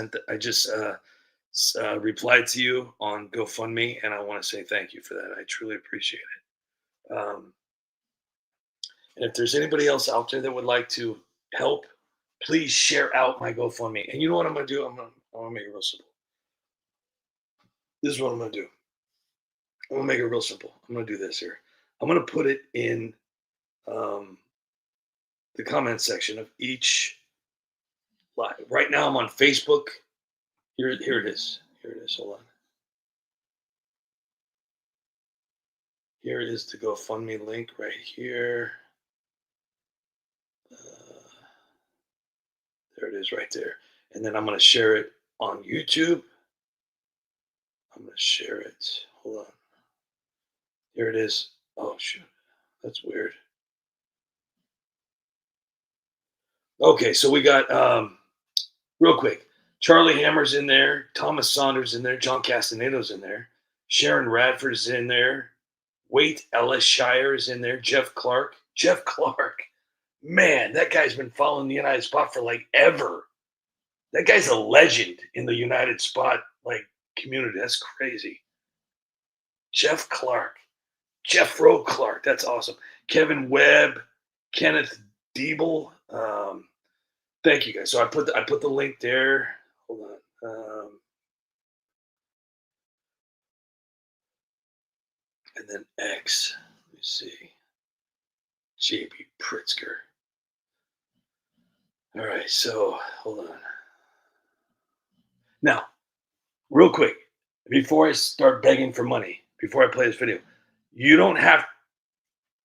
replied to you on GoFundMe, and I want to say thank you for that. I truly appreciate it. And if there's anybody else out there that would like to help, please share out my GoFundMe. And you know what I'm going to do? I'm going to make it real simple. This is what I'm going to do. I'm going to make it real simple. I'm going to do this here. I'm going to put it in the comment section of each live. Right now I'm on Facebook. Here it is. Hold on. Here is the GoFundMe link right here. There it is right there. And then I'm going to share it on YouTube. I'm going to share it. Hold on. Here it is. Oh, shoot. That's weird. Okay, so we got, real quick, Charlie Hammer's in there, Thomas Saunders in there, John Castaneda's in there, Sharon Radford's in there, Wait Ellis Shire is in there, Jeff Clark. Jeff Clark, man, that guy's been following the United Spot for like ever. That guy's a legend in the United Spot like community. That's crazy. Jeff Clark, Jeffro Clark, that's awesome. Kevin Webb, Kenneth Diebel. Thank you guys. So I put the link there. Hold on. And then X. Let me see. JB Pritzker. All right. So hold on. Now, real quick, before I start begging for money, before I play this video, you don't have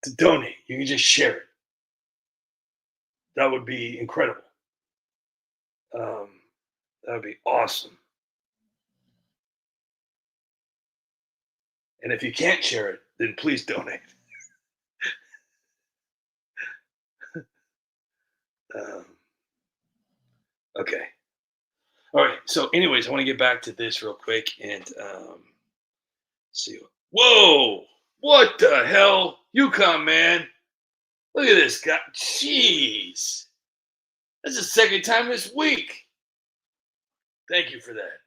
to donate. You can just share it. That would be incredible. That would be awesome. And if you can't share it, then please donate. Okay. All right. So, anyways, I want to get back to this real quick and see. Whoa! What the hell? UConn, man. Look at this guy. Jeez. That's the second time this week. Thank you for that.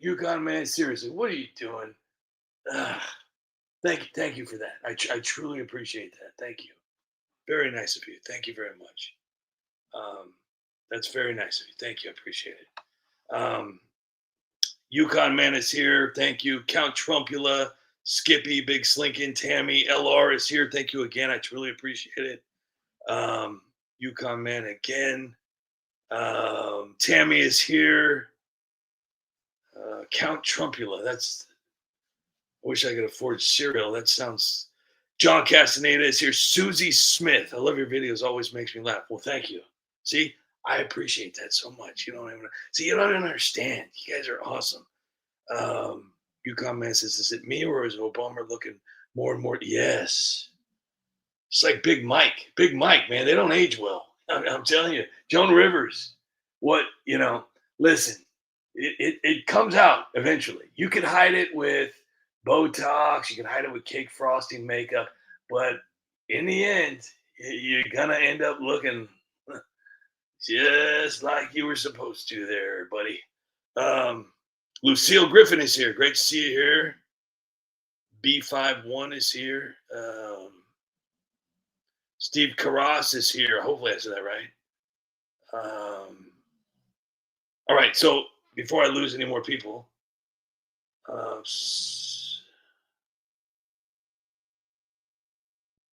UConn, man, seriously, what are you doing? Thank you for that. I truly appreciate that. Thank you. Very nice of you. Thank you very much. That's very nice of you. Thank you. I appreciate it. UConn, man, is here. Thank you. Count Trumpula, Skippy, Big Slinkin, Tammy, LR is here. Thank you again. I truly appreciate it. UConn, man, again. Tammy is here. Count Trumpula. I wish I could afford cereal. That sounds. John Castaneda is here. Susie Smith. I love your videos. Always makes me laugh. Well, thank you. See, I appreciate that so much. You don't even understand. You guys are awesome. UConn man says, is it me or is Obama looking more and more? Yes. It's like Big Mike. Big Mike, man. They don't age well. I'm telling you. Joan Rivers. Listen. It comes out eventually. You can hide it with Botox. You can hide it with cake frosting makeup. But in the end, you're going to end up looking just like you were supposed to there, buddy. Lucille Griffin is here. Great to see you here. B51 is here. Steve Carras is here. Hopefully I said that right. All right, so before I lose any more people, all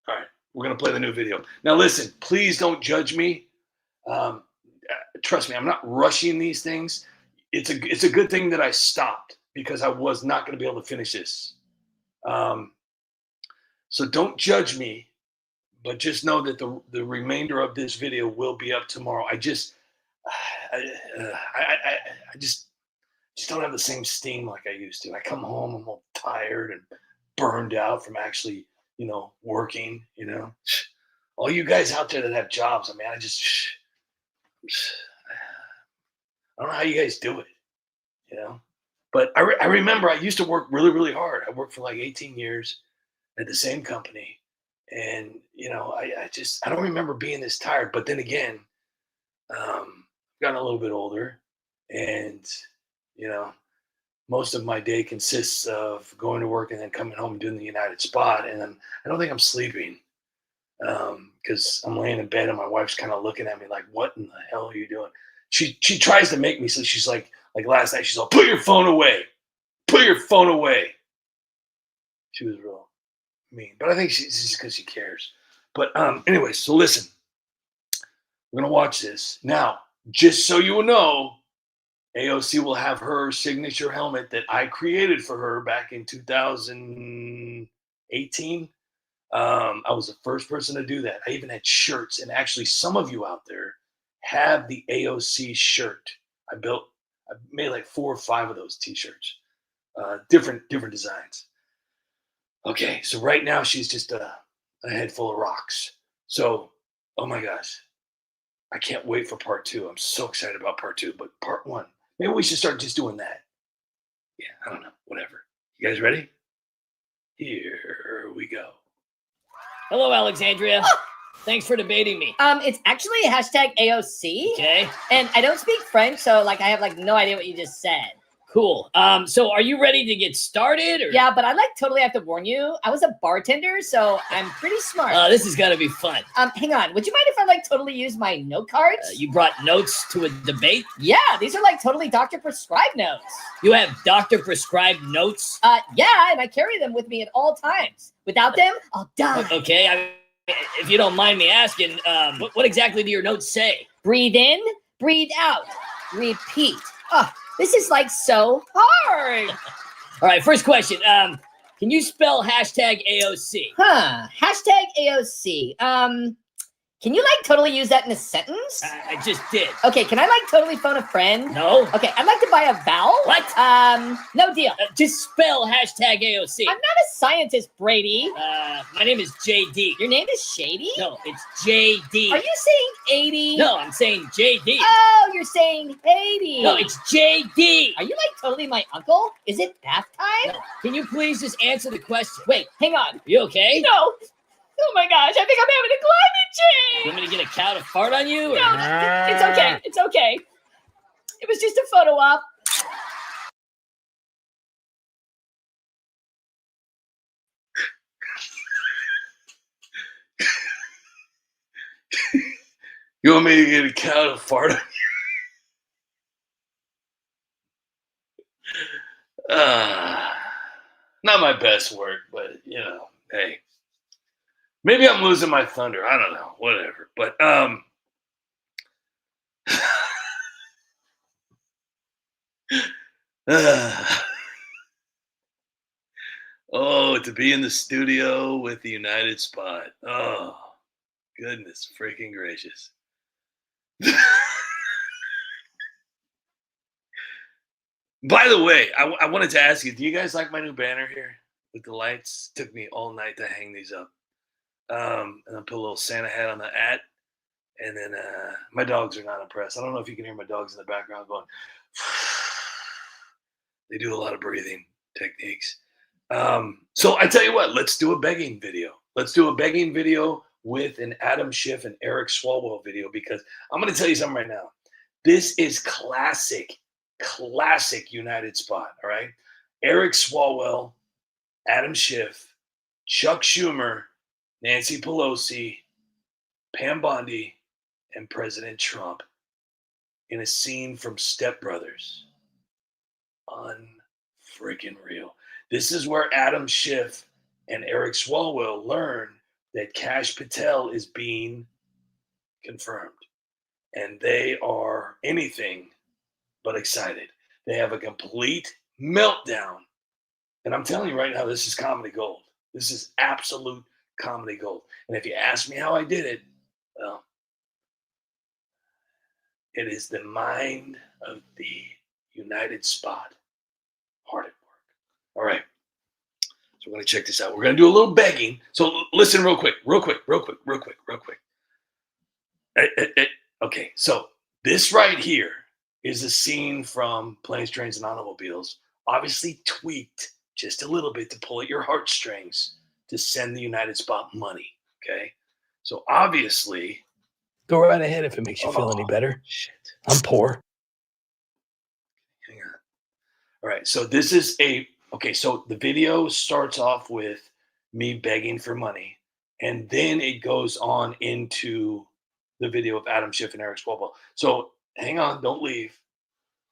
right, we're going to play the new video. Now, listen, please don't judge me. Trust me, I'm not rushing these things. It's a good thing that I stopped because I was not going to be able to finish this. So don't judge me, but just know that the remainder of this video will be up tomorrow. I just don't have the same steam like I used to. I come home, I'm all tired and burned out from actually, working, All you guys out there that have jobs, I mean, I don't know how you guys do it, But I remember I used to work really, really hard. I worked for like 18 years at the same company. And, I don't remember being this tired. But then again, I've gotten a little bit older. And, most of my day consists of going to work and then coming home and doing the United Spot. And then I don't think I'm sleeping because I'm laying in bed and my wife's kind of looking at me like, what in the hell are you doing? She tries to make me, so she's like last night, she's like, put your phone away. Put your phone away. She was real mean, but I think she's just because she cares. But anyway, so listen, we're going to watch this. Now, just so you know, AOC will have her signature helmet that I created for her back in 2000. 18. I was the first person to do that. I even had shirts, and actually, some of you out there have the AOC shirt. I made like 4 or 5 of those T-shirts, different designs. Okay, so right now she's just a head full of rocks. So, oh my gosh, I can't wait for part 2. I'm so excited about part 2. But part 1, maybe we should start just doing that. Yeah, I don't know, whatever. You guys ready? Here we go. Hello, Alexandria. Thanks for debating me. It's actually hashtag AOC. Okay, And I don't speak French, so like I have like no idea what you just said. cool. So are you ready to get started? Or? Yeah, but I like totally have to warn you. I was a bartender, so I'm pretty smart. This is gonna be fun. Hang on. Would you mind if I like totally use my note cards? You brought notes to a debate? Yeah, these are like totally doctor prescribed notes. You have doctor prescribed notes? Yeah, and I carry them with me at all times. Without them, I'll die. Okay, if you don't mind me asking, what exactly do your notes say? Breathe in, breathe out, repeat. Oh, this is like so hard. All right, first question. Can you spell hashtag AOC? Hashtag AOC. Can you like totally use that in a sentence? I just did. Okay, can I like totally phone a friend? No. Okay, I'd like to buy a vowel. What? No deal. Just spell hashtag AOC. I'm not a scientist, Brady. My name is JD. Your name is Shady? No, it's JD. Are you saying 80? No, I'm saying JD. Oh, you're saying 80. No, it's JD. Are you like totally my uncle? Is it bath time? No. Can you please just answer the question? Wait, hang on. You okay? No. Oh my gosh, I think I'm having a climate change. You want me to get a cow to fart on you? Or? No, it's okay. It's okay. It was just a photo op. You want me to get a cow to fart on you? Not my best work, but you know, hey. Maybe I'm losing my thunder. I don't know. Whatever. But oh, to be in the studio with the United Spot. Oh, goodness freaking gracious. By the way, I wanted to ask you, do you guys like my new banner here with the lights? Took me all night to hang these up. And I put a little Santa hat on the at, and then my dogs are not impressed. I don't know if you can hear my dogs in the background going. They do a lot of breathing techniques. So I tell you what, let's do a begging video. Let's do a begging video with an Adam Schiff and Eric Swalwell video, because I'm going to tell you something right now. This is classic United Spot. All right, Eric Swalwell, Adam Schiff, Chuck Schumer, Nancy Pelosi, Pam Bondi, and President Trump in a scene from Step Brothers. Unfreaking real. This is where Adam Schiff and Eric Swalwell learn that Kash Patel is being confirmed. And they are anything but excited. They have a complete meltdown. And I'm telling you right now, this is comedy gold. This is absolute comedy gold. And if you ask me how I did it, well, it is the mind of the United Spot. Hard at work. All right. So we're going to check this out. We're going to do a little begging. So listen real quick. Okay. So this right here is a scene from Planes, Trains, and Automobiles. Obviously tweaked just a little bit to pull at your heartstrings to send the United Spot money, okay? So obviously... Go right ahead if it makes you feel any better. Shit. I'm poor. Hang on. All right, so this is okay, so the video starts off with me begging for money, and then it goes on into the video of Adam Schiff and Eric Swalwell. So hang on, don't leave,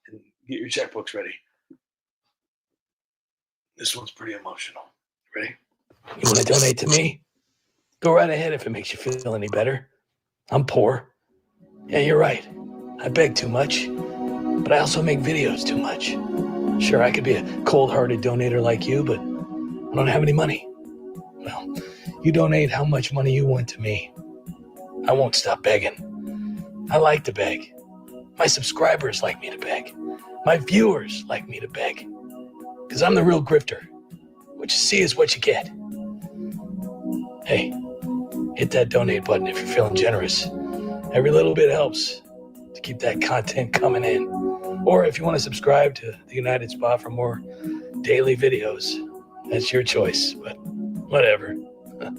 and get your checkbooks ready. This one's pretty emotional. Ready? You want to donate to me? Go right ahead if it makes you feel any better. I'm poor. Yeah, you're right. I beg too much, but I also make videos too much. Sure, I could be a cold-hearted donator like you, but I don't have any money. Well, you donate how much money you want to me. I won't stop begging. I like to beg. My subscribers like me to beg. My viewers like me to beg. Because I'm the real grifter. What you see is what you get. Hey, hit that donate button if you're feeling generous. Every little bit helps to keep that content coming in. Or if you want to subscribe to the United Spa for more daily videos, that's your choice, but whatever. I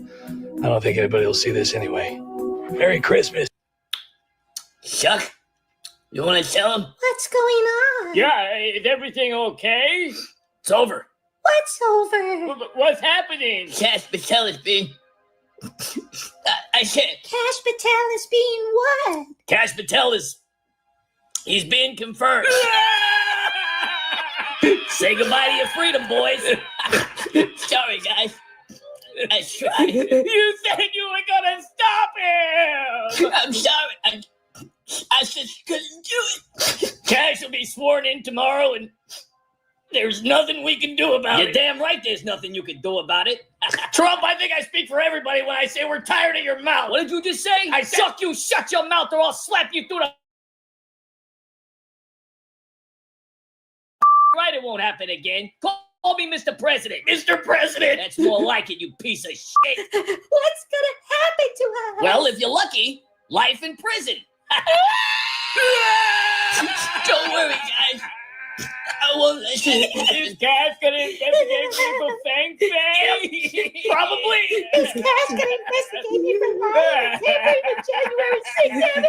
don't think anybody will see this anyway. Merry Christmas. Chuck, you want to tell him? What's going on? Yeah, is everything okay? It's over. What's over? What's happening? Cash Patel is being... I said, Cash Patel is being what? Cash Patel is... He's being confirmed. Say goodbye to your freedom, boys. Sorry, guys. I tried. You said you were gonna stop him! I'm sorry. I just couldn't do it. Cash will be sworn in tomorrow, and there's nothing we can do about it. You're damn right there's nothing you can do about it. Trump, I think I speak for everybody when I say we're tired of your mouth. What did you just say? I said, you shut your mouth or I'll slap you through the... Right, it won't happen again. Call me Mr. President. Mr. President! That's more like it, you piece of shit. What's gonna happen to us? Well, if you're lucky, life in prison. Don't worry, guys. I won't let you. Is Cash gonna investigate me for Fang Fang? Probably. Is Cash gonna investigate me for lying? January 6th.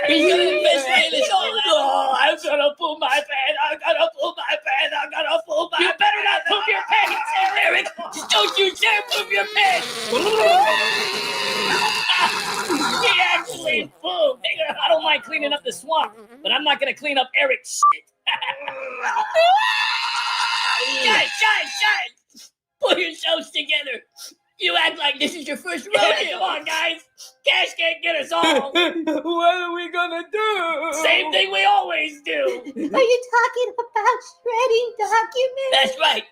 He's gonna investigate us all out. Oh, I'm gonna pull my pants. I'm gonna pull my pants. I'm gonna pull my pants. You better not pull your pants, Eric. Don't you dare move your pants. He actually pulled. I don't mind cleaning up the swamp, but I'm not gonna clean up Eric's shit. Guys. Pull yourselves together. You act like this is your first rodeo. Come on, guys. Cash can't get us all. What are we gonna do? Same thing we always do. Are you talking about shredding documents? That's right.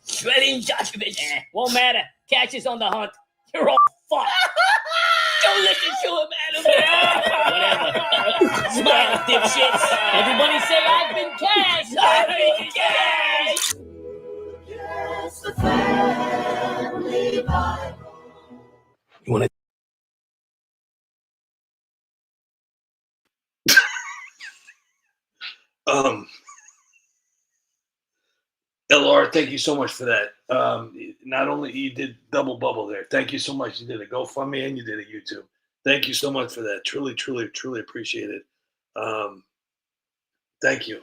Shredding documents. Won't matter. Cash is on the hunt. You're all fucked. Don't listen to him, Adam. Whatever. Smile, dipshits. Everybody say I've been Cash. I've been Cash. You want to? LR, thank you so much for that. Not only you did double bubble there. Thank you so much. You did a GoFundMe and you did a YouTube. Thank you so much for that. Truly, truly, truly appreciate it. Thank you.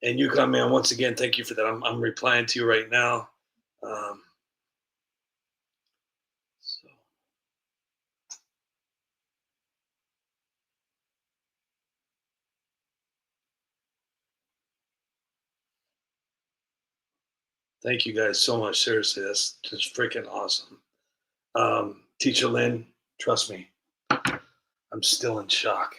And Yukon Man, once again, thank you for that. I'm replying to you right now. So. Thank you guys so much. Seriously, that's just freaking awesome. Teacher Lynn, trust me, I'm still in shock.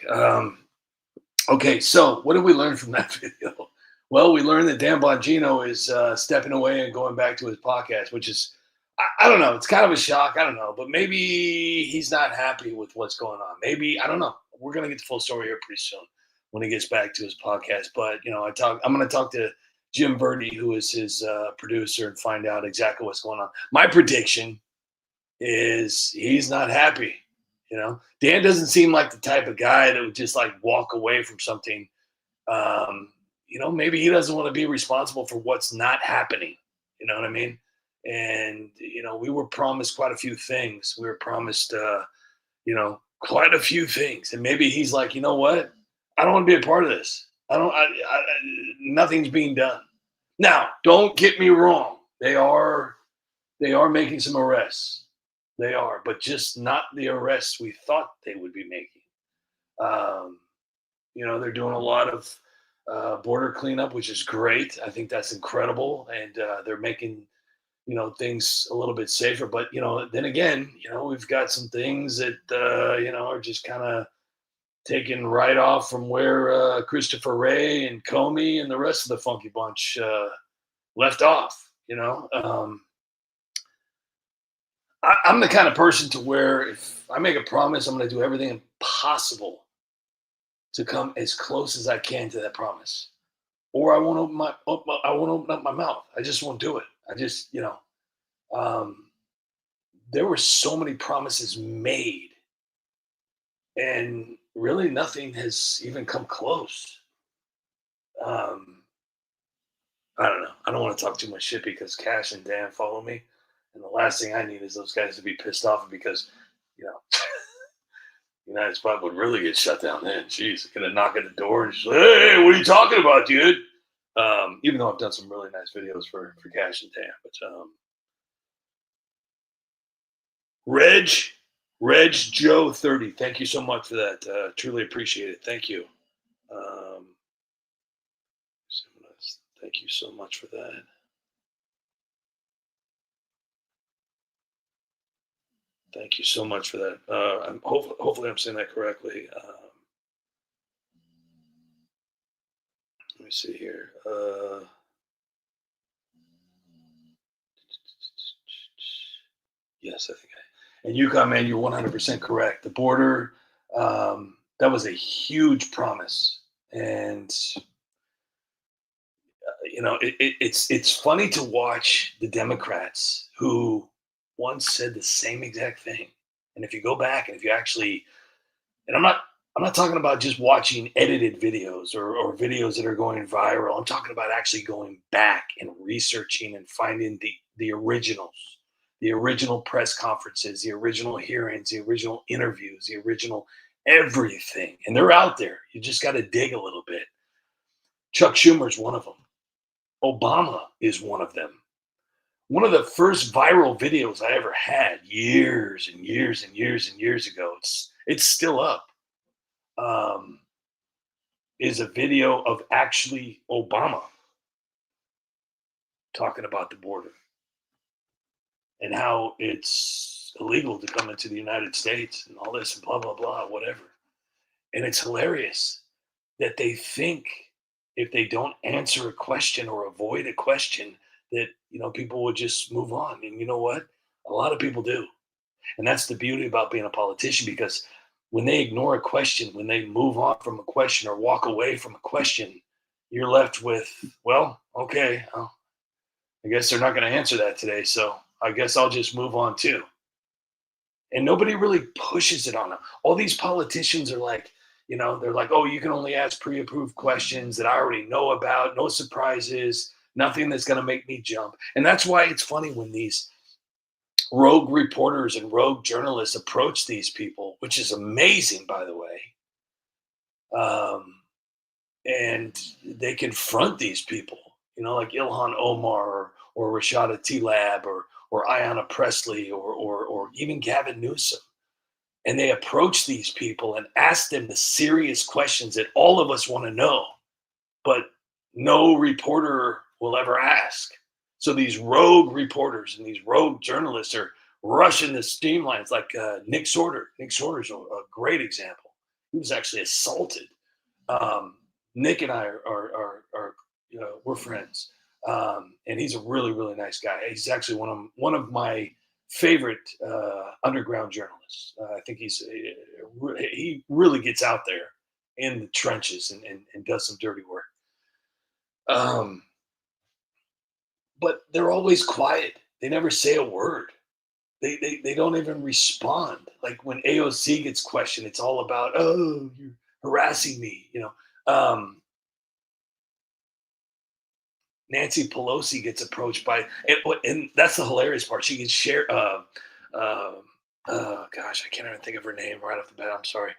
Okay, so what did we learn from that video? Well, we learned that Dan Bongino is stepping away and going back to his podcast, which is, I don't know, it's kind of a shock. I don't know, but maybe he's not happy with what's going on. Maybe, I don't know. We're going to get the full story here pretty soon when he gets back to his podcast. But, you know, I'm going to talk to Jim Verdi, who is his producer, and find out exactly what's going on. My prediction is he's not happy. You know, Dan doesn't seem like the type of guy that would just like walk away from something. You know, maybe he doesn't want to be responsible for what's not happening. You know what I mean? And, you know, we were promised quite a few things. We were promised, you know, quite a few things. And maybe he's like, you know what? I don't want to be a part of this. Nothing's being done. Now, don't get me wrong. They are making some arrests. They are, but just not the arrests we thought they would be making. You know, they're doing a lot of border cleanup, which is great. I think that's incredible. And they're making, you know, things a little bit safer. But, you know, then again, you know, we've got some things that, you know, are just kind of taken right off from where Christopher Wray and Comey and the rest of the Funky Bunch left off, you know. I'm the kind of person to where if I make a promise, I'm going to do everything possible to come as close as I can to that promise. Or I won't open up my mouth. I just won't do it. I just, there were so many promises made, and really nothing has even come close. Um, I don't know. I don't want to talk too much shit because Cash and Dan follow me, and the last thing I need is those guys to be pissed off because, United Spot would really get shut down then. Jeez, gonna knock at the door and just, hey, what are you talking about, dude? Even though I've done some really nice videos for Cash and Dan, but Reg Joe 30, thank you so much for that. Truly appreciate it. Thank you. Thank you so much for that. Thank you so much for that. Hopefully I'm saying that correctly. Let me see here. Yes, I think and Yukon, man, you're 100% correct. The border, that was a huge promise. And, it's funny to watch the Democrats who once said the same exact thing. And if you go back and if you actually, and I'm not talking about just watching edited videos or videos that are going viral. I'm talking about actually going back and researching and finding the originals, the original press conferences, the original hearings, the original interviews, the original everything. And they're out there. You just got to dig a little bit. Chuck Schumer's one of them. Obama is one of them. One of the first viral videos I ever had years and years and years and years ago, it's still up, is a video of actually Obama talking about the border and how it's illegal to come into the United States and all this and blah, blah, blah, whatever. And it's hilarious that they think if they don't answer a question or avoid a question that, people would just move on. And you know what? A lot of people do. And that's the beauty about being a politician, because when they ignore a question, when they move on from a question or walk away from a question, you're left with, well, okay, I guess they're not going to answer that today. So I guess I'll just move on too. And nobody really pushes it on them. All these politicians are like, they're like, oh, you can only ask pre-approved questions that I already know about, no surprises, nothing that's going to make me jump. And that's why it's funny when these rogue reporters and rogue journalists approach these people, which is amazing, by the way. And they confront these people, like Ilhan Omar or Rashada Tlaib or Ayanna Pressley or even Gavin Newsom. And they approach these people and ask them the serious questions that all of us want to know, but no reporter will ever ask. So these rogue reporters and these rogue journalists are rushing the streamlines, like Nick Sorter. Nick Sorter's a great example. He was actually assaulted. Nick and I are we're friends, and he's a really, really nice guy. He's actually one of my favorite underground journalists. I think he really gets out there in the trenches and does some dirty work. But they're always quiet. They never say a word. They don't even respond. Like when AOC gets questioned, it's all about, oh, you're harassing me. Nancy Pelosi gets approached by, and that's the hilarious part. She gets shared. Gosh, I can't even think of her name right off the bat. I'm sorry.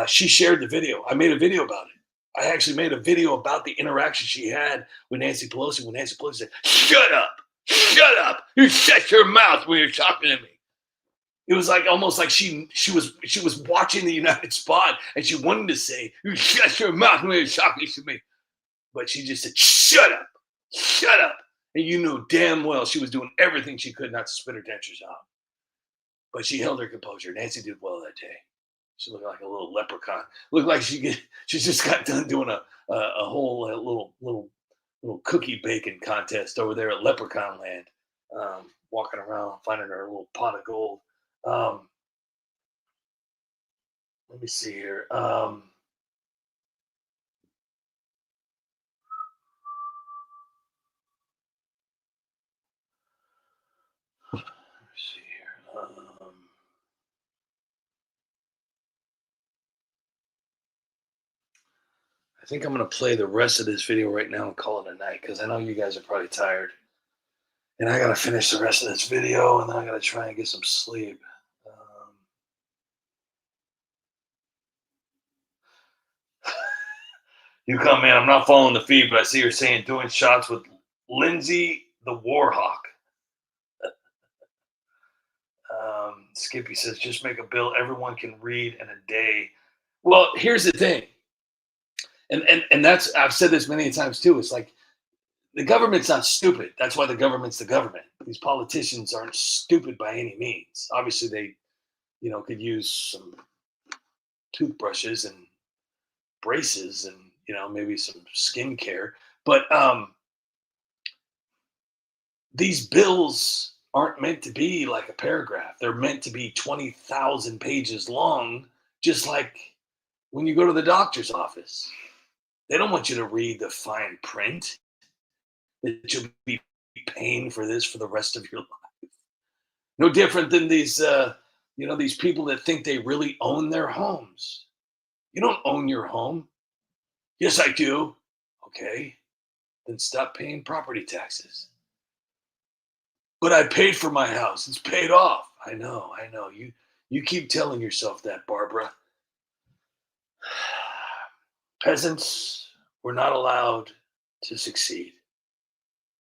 She shared the video. I made a video about it. I actually made a video about the interaction she had with Nancy Pelosi when Nancy Pelosi said, shut up, you shut your mouth when you're talking to me. It was like almost like she was watching the United Spot and she wanted to say, you shut your mouth when you're talking to me. But she just said, shut up. And you knew damn well she was doing everything she could not to spit her dentures out. But she held her composure. Nancy did well that day. She looked like a little leprechaun. Looked like she just got done doing a whole little cookie baking contest over there at Leprechaun Land. walking around finding her little pot of gold. Let me see here. Let me see here. I think I'm going to play the rest of this video right now and call it a night because I know you guys are probably tired. And I got to finish the rest of this video and then I got to try and get some sleep. You come in, I'm not following the feed, but I see you're saying doing shots with Lindsay the Warhawk. Skippy says, just make a bill everyone can read in a day. Well, here's the thing. And that's, I've said this many times too. It's like the government's not stupid. That's why the government's the government. These politicians aren't stupid by any means. Obviously, they, could use some toothbrushes and braces and, maybe some skincare. But these bills aren't meant to be like a paragraph. They're meant to be 20,000 pages long, just like when you go to the doctor's office. They don't want you to read the fine print that you'll be paying for this for the rest of your life. No different than these, these people that think they really own their homes. You don't own your home. Yes, I do. Okay, then stop paying property taxes. But I paid for my house. It's paid off. I know. You keep telling yourself that, Barbara. Peasants were not allowed to succeed.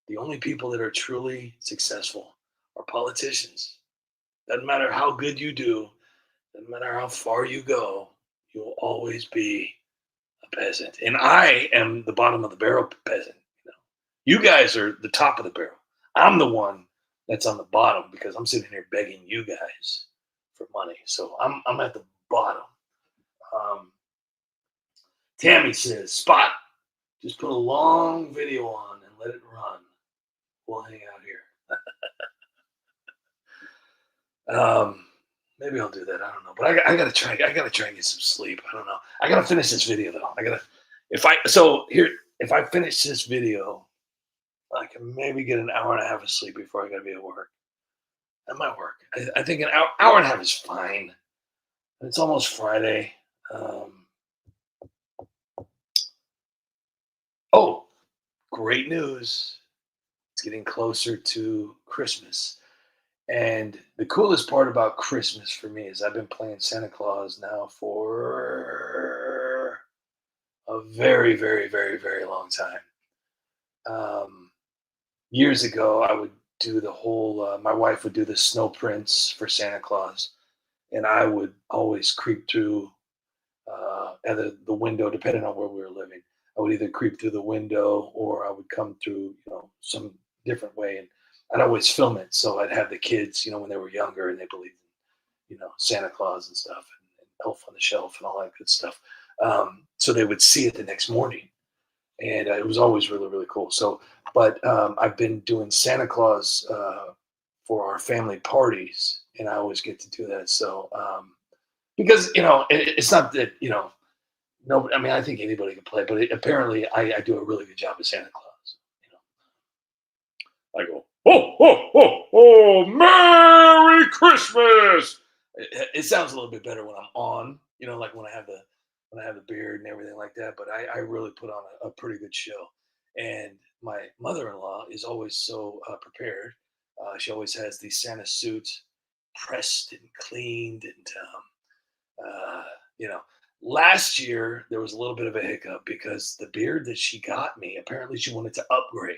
The only people that are truly successful are politicians. Doesn't matter how good you do, doesn't matter how far you go, you'll always be a peasant. And I am the bottom of the barrel peasant. You guys are the top of the barrel. I'm the one that's on the bottom because I'm sitting here begging you guys for money. So I'm at the bottom. Tammy says, Spot, just put a long video on and let it run. We'll hang out here. Maybe I'll do that. I don't know. But I gotta try and get some sleep. I don't know. I gotta finish this video though. If I finish this video, I can maybe get an hour and a half of sleep before I gotta be at work. That might work. I think an hour and a half is fine. It's almost Friday. Oh, great news. It's getting closer to Christmas. And the coolest part about Christmas for me is I've been playing Santa Claus now for a very, very, very, very long time. Years ago, I would do the whole, my wife would do the snow prints for Santa Claus. And I would always creep through either the window, depending on where we were living. I would either creep through the window or I would come through, some different way. And I'd always film it. So I'd have the kids, when they were younger and they believed in, Santa Claus and stuff and Elf on the Shelf and all that good stuff. So they would see it the next morning. And it was always really, really cool. So, but I've been doing Santa Claus for our family parties and I always get to do that. So, because, it's not that, no, I mean, I think anybody can play, but apparently I do a really good job of Santa Claus. I go, oh, Merry Christmas. It sounds a little bit better when I'm on, like when I have the beard and everything like that. But I really put on a pretty good show. And my mother-in-law is always so prepared. She always has the Santa suit pressed and cleaned. And, last year there was a little bit of a hiccup because the beard that she got me, apparently she wanted to upgrade.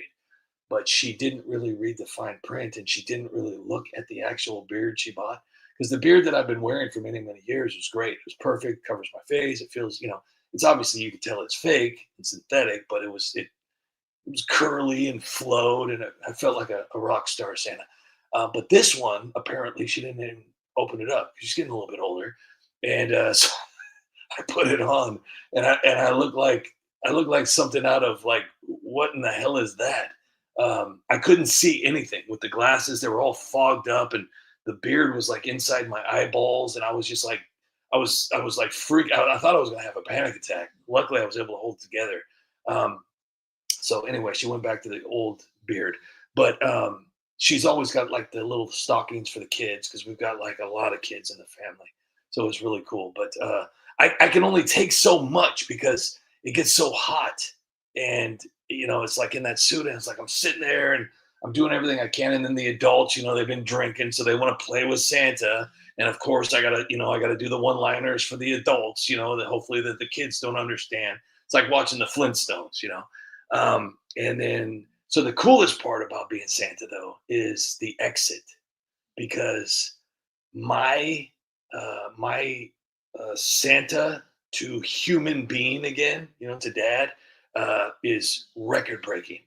But she didn't really read the fine print and she didn't really look at the actual beard she bought. Because the beard that I've been wearing for many, many years was great. It was perfect, covers my face. It feels, it's obviously, you can tell it's fake and synthetic, but it was curly and flowed and I felt like a rock star Santa. But this one, apparently she didn't even open it up. She's getting a little bit older. And so I put it on and I look like something out of like, what in the hell is that? I couldn't see anything with the glasses. They were all fogged up, and the beard was like inside my eyeballs, and I was just like, I was like freak out. I thought I was gonna have a panic attack. Luckily, I was able to hold it together. So anyway, she went back to the old beard, but she's always got like the little stockings for the kids because we've got like a lot of kids in the family. So it's really cool. But I can only take so much because it gets so hot, and it's like in that suit, and it's like I'm sitting there and I'm doing everything I can, and then the adults, they've been drinking, so they want to play with Santa, and of course I gotta do the one-liners for the adults, that hopefully that the kids don't understand. It's like watching the Flintstones, and then so the coolest part about being Santa though is the exit, because my Santa to human being again, to dad, is record breaking.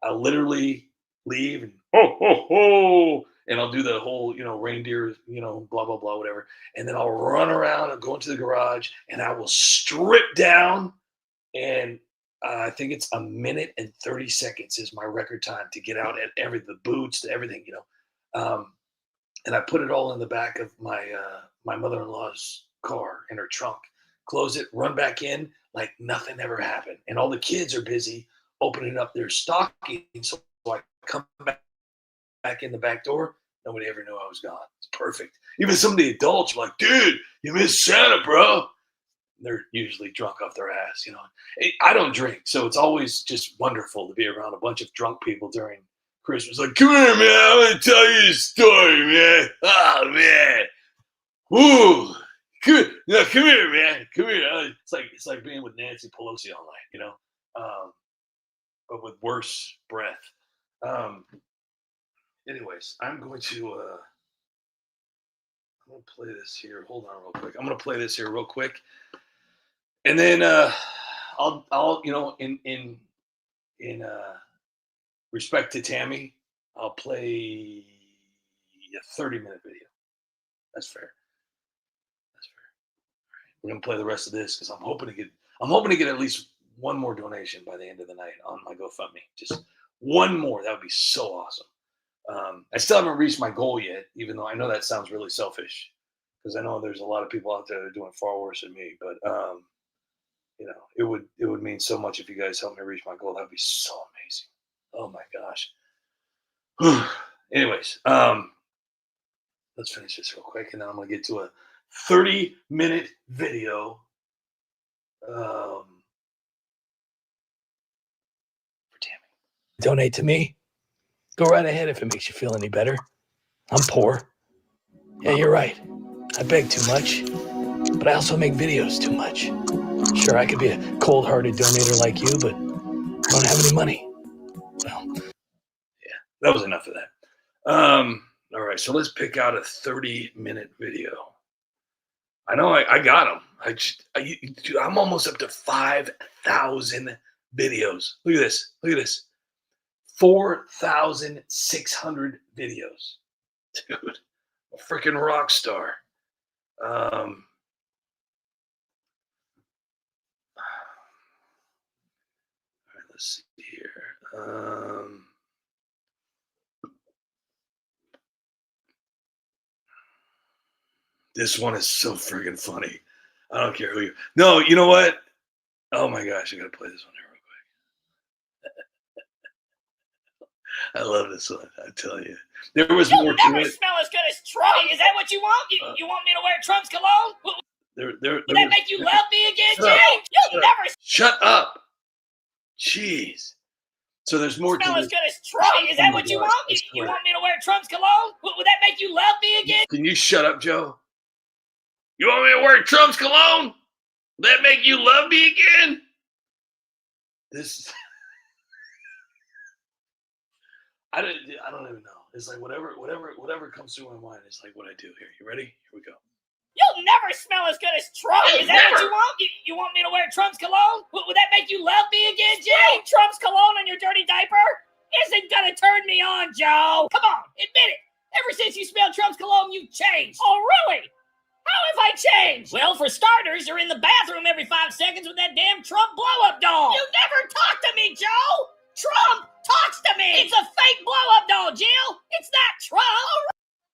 I literally leave and ho ho ho, and I'll do the whole reindeer blah blah blah whatever, and then I'll run around and go into the garage and I will strip down, and I think it's 1 minute and 30 seconds is my record time to get out at the boots to everything, and I put it all in the back of my my mother-in-law's car in her trunk, close it, run back in like nothing ever happened, and all the kids are busy opening up their stockings, so I come back in the back door. Nobody ever knew I was gone. It's perfect. Even some of the adults are like, dude, you missed Santa, bro. They're usually drunk off their ass, I don't drink, so it's always just wonderful to be around a bunch of drunk people during Christmas. Like, come here, man, I want to tell you a story, man. Oh, man. Ooh. Come here, man. Come here. It's like being with Nancy Pelosi all night, but with worse breath. Anyways, I'm going to play this here. Hold on real quick. I'm going to play this here real quick. And then I'll in respect to Tammy, I'll play a 30-minute video. That's fair. We're gonna play the rest of this because I'm hoping to get at least one more donation by the end of the night on my GoFundMe. Just one more. That would be so awesome. I still haven't reached my goal yet, even though I know that sounds really selfish, because I know there's a lot of people out there that are doing far worse than me. But it would mean so much if you guys help me reach my goal. That'd be so amazing. Oh my gosh. Anyways, let's finish this real quick, and then I'm gonna get to a 30-minute video for Tammy. Donate to me. Go right ahead if it makes you feel any better. I'm poor. Yeah, you're right. I beg too much, but I also make videos too much. Sure, I could be a cold-hearted donator like you, but I don't have any money. Well, yeah, that was enough of that. All right, so let's pick out a 30-minute video. I know I got them. I'm almost up to 5,000 videos. Look at this. Look at this. 4,600 videos. Dude, a freaking rock star. All right, let's see here. This one is so friggin' funny. I don't care who you. No, you know what? Oh my gosh, I gotta play this one here real quick. I love this one. I tell you, there was more to never it. Smell as good as Trump. Is that what you want? You want me to wear Trump's cologne? Will that make you love me again, Jay? You'll never shut up. Jeez. So there's more smell to as it. good as Trump. Is that what you want? You want me to wear Trump's cologne? Will that make you love me again? Can you shut up, Joe? You want me to wear Trump's cologne? Will that make you love me again? This. I don't even know. It's like whatever comes through my mind is like what I do here. You ready? Here we go. You'll never smell as good as Trump. Is that what you want? You want me to wear Trump's cologne? Will that make you love me again, Jay? Trump's cologne on your dirty diaper isn't gonna turn me on, Joe. Come on, admit it. Ever since you smelled Trump's cologne, you've changed. Oh, really? How have I changed? Well, for starters, you're in the bathroom every 5 seconds with that damn Trump blow-up doll. You never talk to me, Joe. Trump talks to me. It's a fake blow-up doll, Jill. It's not Trump. Oh,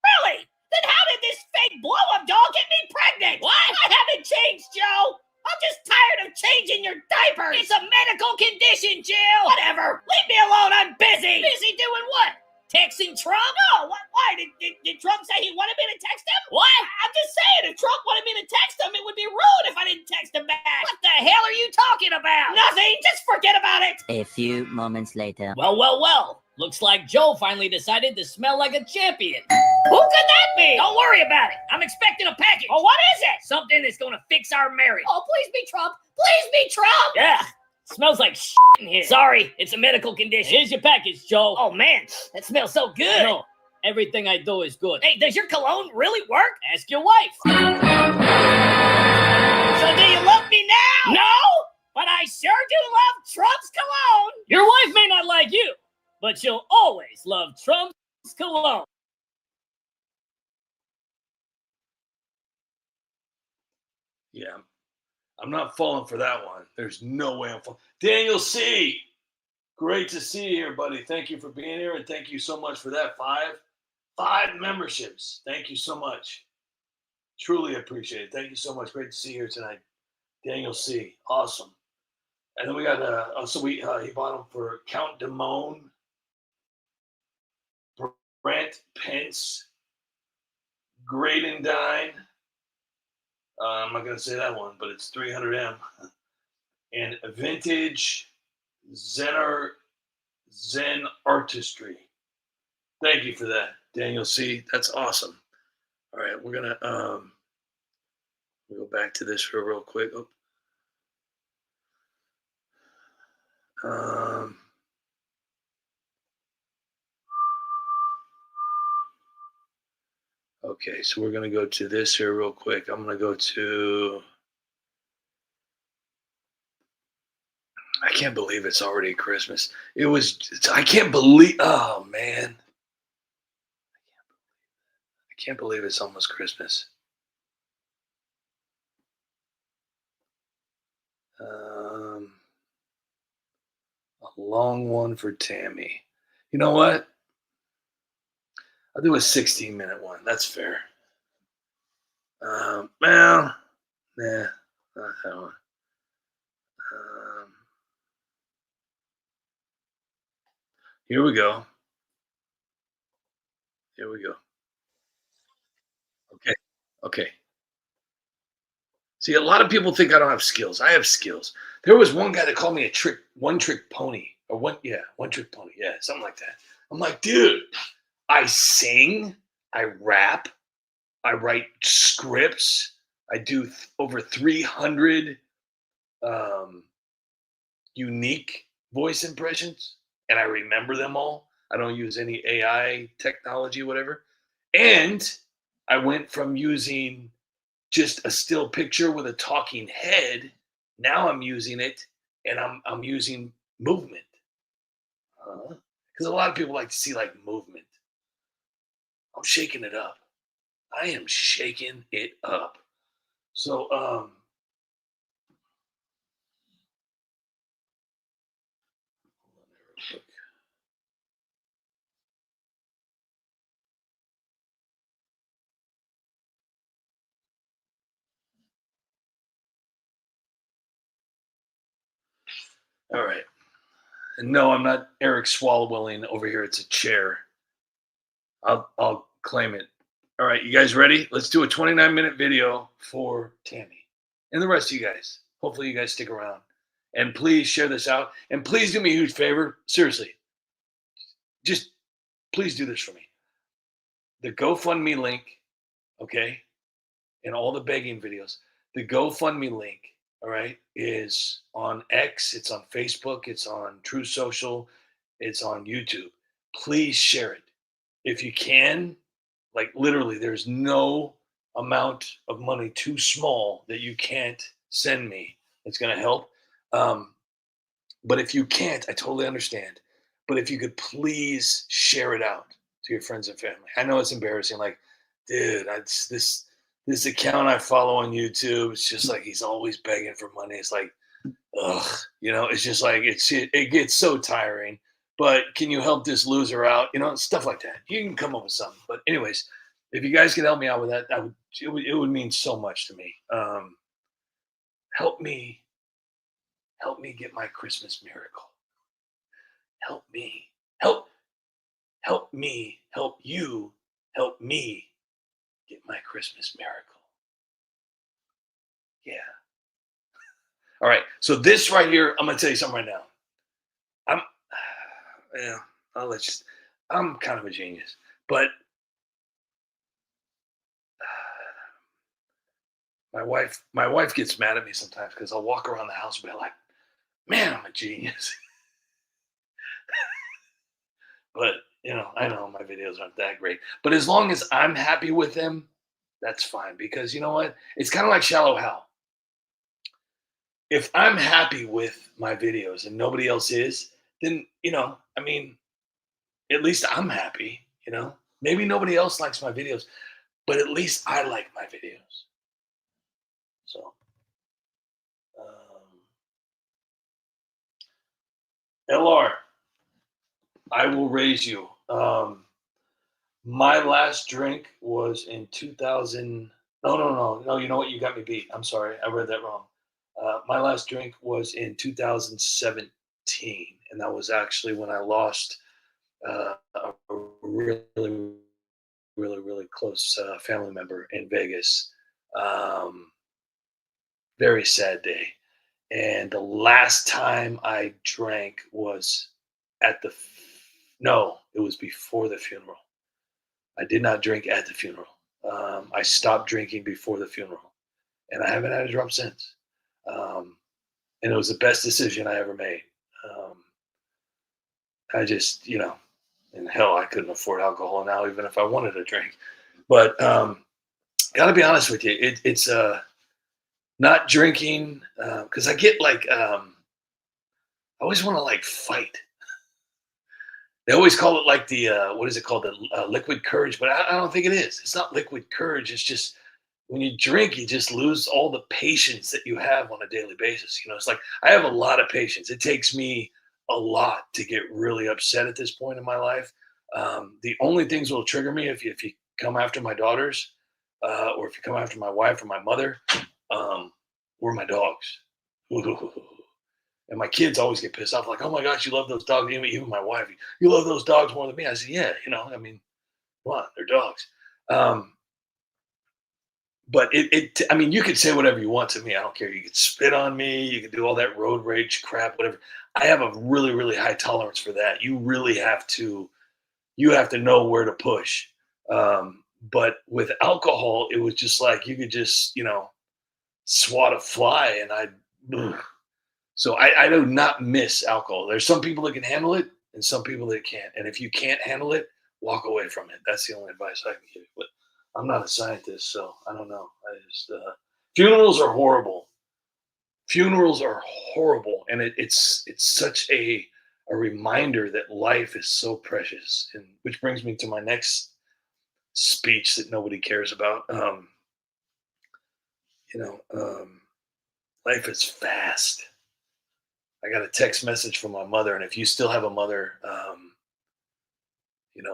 really? Then how did this fake blow-up doll get me pregnant? What? I haven't changed, Joe. I'm just tired of changing your diapers. It's a medical condition, Jill. Whatever. Leave me alone. I'm busy. Busy doing what? Texting Trump? No. Why? Did Trump say he wanted me to text him? What? I'm just saying, if Trump wanted me to text him, it would be rude if I didn't text him back. What the hell are you talking about? Nothing. Just forget about it. A few moments later. Well. Looks like Joe finally decided to smell like a champion. Who could that be? Don't worry about it. I'm expecting a package. Oh, what is it? Something that's gonna fix our marriage. Oh, please be Trump. Please be Trump. Yeah. Smells like shit in here. Sorry, it's a medical condition. Here's your package, Joe. Oh, man. That smells so good. No, everything I do is good. Hey, does your cologne really work? Ask your wife. So do you love me now? No, But I sure do love Trump's cologne. your wife may not like you, but she'll always love Trump's cologne. Yeah, I'm not falling for that one. There's no way I'm falling. Daniel C. Great to see you here, buddy. Thank you for being here, and thank you so much for that. Five memberships. Thank you so much. Truly appreciate it. Thank you so much. Great to see you here tonight. Daniel C. Awesome. And then we got he bought them for Count Damone, Brent Pence, Gradendine. I'm not going to say that one, but it's 300M. And Vintage Zen Artistry. Thank you for that, Daniel C. That's awesome. All right, we're going to we'll go back to this for real quick. Okay, so we're going to go to this here real quick. I'm going to go to... I can't believe it's already Christmas. I can't believe... Oh, man. I can't believe it's almost Christmas. A long one for Tammy. You know what? I'll do a 16-minute one. That's fair. Well, nah, not that one. Here we go. Okay. See, a lot of people think I don't have skills. I have skills. There was one guy that called me a one-trick pony. One-trick pony. Yeah, something like that. I'm like, dude, I sing, I rap, I write scripts, I do over 300 unique voice impressions, and I remember them all. I don't use any AI technology, whatever. And I went from using just a still picture with a talking head. Now I'm using it, and I'm using movement. Because a lot of people like to see like movement. I'm shaking it up. I am shaking it up. So, all right. And no, I'm not Eric Swallowing over here. It's a chair. I'll claim it. All right, you guys ready? Let's do a 29-minute video for Tammy and the rest of you guys. Hopefully you guys stick around. And please share this out. And please do me a huge favor. Seriously. Just please do this for me. The GoFundMe link, okay, and all the begging videos. The GoFundMe link, all right, is on X. It's on Facebook. It's on True Social. It's on YouTube. Please share it. If you can, like literally, there's no amount of money too small that you can't send me. It's going to help. But if you can't, I totally understand. But if you could please share it out to your friends and family. I know it's embarrassing. Like, dude, this account I follow on YouTube, it's just like he's always begging for money. It's like, ugh, it's just like it gets so tiring. But can you help this loser out? Stuff like that. You can come up with something. But anyways, if you guys can help me out with that, it would mean so much to me. Help me get my Christmas miracle. Help me. Help me. Help you. Help me get my Christmas miracle. Yeah. All right. So this right here, I'm gonna tell you something right now. Yeah, I'm kind of a genius, but my wife gets mad at me sometimes because I'll walk around the house and be like, "Man, I'm a genius." But I know my videos aren't that great. But as long as I'm happy with them, that's fine. Because you know what? It's kind of like Shallow Hal. If I'm happy with my videos and nobody else is, then at least I'm happy. Maybe nobody else likes my videos, but at least I like my videos. So, LR, I will raise you. My last drink was in 2000. No. You know what? You got me beat. I'm sorry. I read that wrong. My last drink was in 2017, and that was actually when I lost a really, really, really close family member in Vegas. Very sad day. And the last time I drank was it was before the funeral. I did not drink at the funeral. I stopped drinking before the funeral, and I haven't had a drop since. And it was the best decision I ever made. I just, and hell, I couldn't afford alcohol now, even if I wanted to drink. But gotta be honest with you, it's not drinking because I get like I always want to like fight. They always call it like the what is it called, the liquid courage, but I don't think it is. It's not liquid courage. It's just when you drink, you just lose all the patience that you have on a daily basis. It's like I have a lot of patience. It takes me a lot to get really upset at this point in my life. The only things will trigger me if you come after my daughters, or if you come after my wife or my mother, or my dogs. And my kids always get pissed off, like, "Oh my gosh, you love those dogs." Even my wife, "You love those dogs more than me." I said, "Yeah, come on, they're dogs." But you could say whatever you want to me. I don't care. You could spit on me. You could do all that road rage crap, whatever. I have a really, really high tolerance for that. You really have to know where to push. But with alcohol, it was just like you could just, swat a fly, and so I do not miss alcohol. There's some people that can handle it, and some people that can't. And if you can't handle it, walk away from it. That's the only advice I can give you. But I'm not a scientist, so I don't know. I just funerals are horrible. Funerals are horrible, and it's such a reminder that life is so precious. And which brings me to my next speech that nobody cares about. Life is fast. I got a text message from my mother, and if you still have a mother,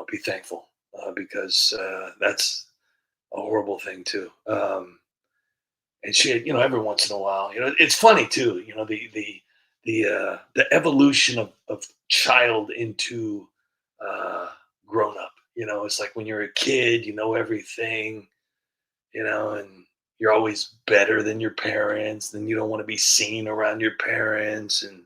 be thankful because that's a horrible thing too. And she had, every once in a while, it's funny too. The evolution of child into grown up. It's like when you're a kid, you know everything, and you're always better than your parents. Then you don't want to be seen around your parents, and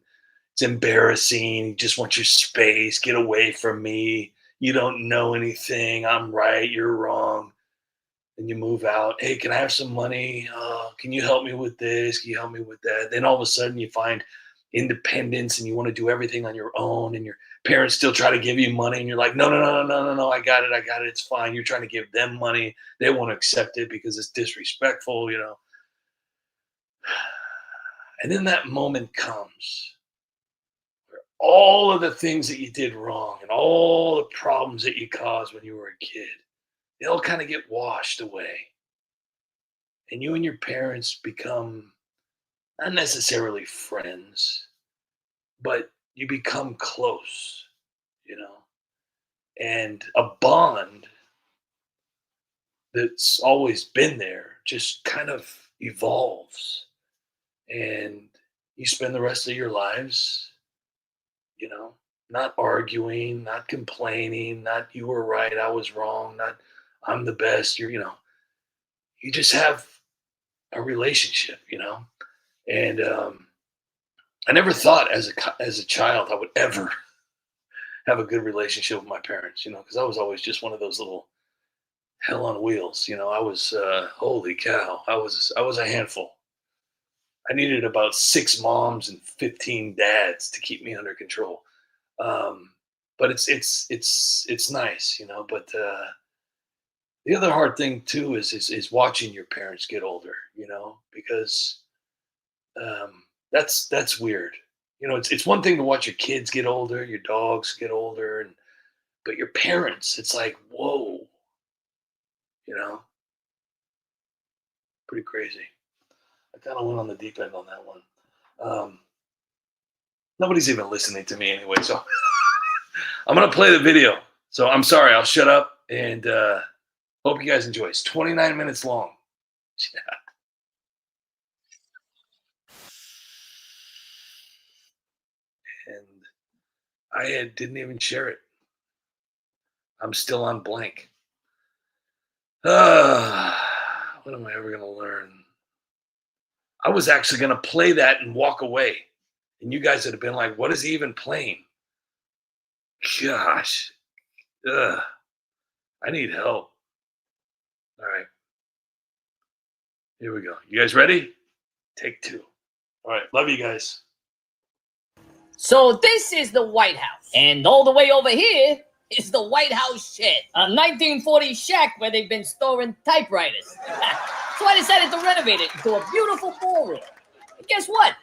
it's embarrassing. You just want your space. Get away from me. You don't know anything. I'm right. You're wrong. And you move out. Hey, can I have some money? Can you help me with this? Can you help me with that? Then all of a sudden you find independence and you want to do everything on your own, and your parents still try to give you money, and you're like, no, I got it. It's fine. You're trying to give them money. They won't accept it because it's disrespectful, And then that moment comes where all of the things that you did wrong and all the problems that you caused when you were a kid, they all kind of get washed away. And you and your parents become not necessarily friends, but you become close, you know, and a bond that's always been there just kind of evolves, and you spend the rest of your lives, you know, not arguing, not complaining, not you were right, I was wrong, not I'm the best, you know, you just have a relationship, you know. And I never thought as a child I would ever have a good relationship with my parents, you know, because I was always just one of those little hell on wheels, you know. I was holy cow, I was a handful. I needed about 6 moms and 15 dads to keep me under control. But it's nice, you know. But the other hard thing too is watching your parents get older, you know, because that's weird. You know, it's one thing to watch your kids get older, your dogs get older, but your parents, it's like, whoa, you know, pretty crazy. I kind of went on the deep end on that one. Nobody's even listening to me anyway, so I'm gonna play the video. So I'm sorry, I'll shut up and hope you guys enjoy. It's 29 minutes long. And I didn't even share it. I'm still on blank. What am I ever gonna learn? I was actually gonna play that and walk away, and you guys would have been like, "What is he even playing?" Gosh, I need help. All right, here we go. You guys ready? Take 2. All right, love you guys. So this is the White House. And all the way over here is the White House shed. A 1940s shack where they've been storing typewriters. So I decided to renovate it into a beautiful ballroom. And guess what?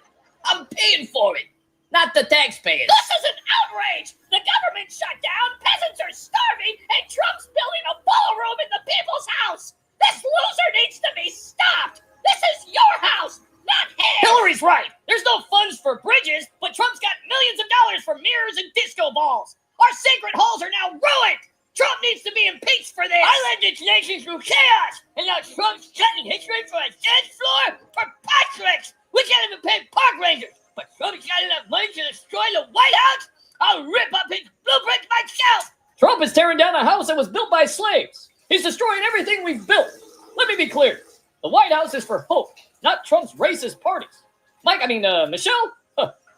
I'm paying for it, not the taxpayers. This is an outrage! The government shut down, peasants are starving, and Trump's building a ballroom in the people's house! This loser needs to be stopped! This is your house, not his! Hillary's right. There's no funds for bridges, but Trump's got millions of dollars for mirrors and disco balls. Our sacred halls are now ruined! Trump needs to be impeached for this! I led this nation through chaos, and now Trump's cutting history for a dance floor? Preposterous! We can't even pay park rangers, but Trump's got enough money to destroy the White House? I'll rip up his blueprint myself! Trump is tearing down a house that was built by slaves. He's destroying everything we've built. Let me be clear. The White House is for hope, not Trump's racist parties. Michelle?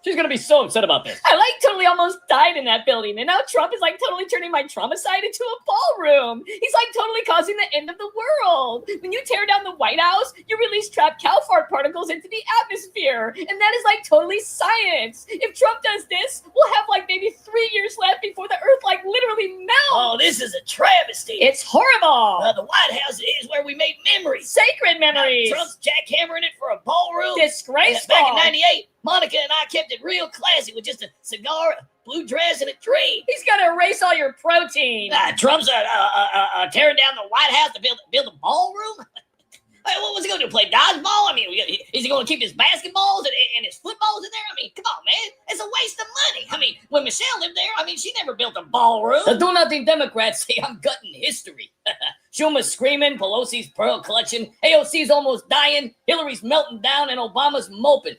She's gonna be so upset about this. I totally almost died in that building, and now Trump is totally turning my trauma side into a ballroom. He's totally causing the end of the world. When you tear down the White House, you release trapped cow fart particles into the atmosphere, and that is totally science. If Trump does this, we'll have maybe 3 years left before the Earth literally melts. Oh, this is a travesty. It's horrible. The White House is where we made memories. Sacred memories. Trump's jackhammering it for a ballroom. Disgraceful. Back in '98, Monica and I kept it real classy with just a cigar, a blue dress, and a tree. He's gonna erase all your protein. Trump's tearing down the White House to build a ballroom? Hey, what's he gonna do? Play dodgeball? Is he gonna keep his basketballs and his footballs in there? Come on, man. It's a waste of money. When Michelle lived there, she never built a ballroom. The do-nothing Democrats say I'm gutting history. Schumer's screaming, Pelosi's pearl clutching, AOC's almost dying, Hillary's melting down, and Obama's moping.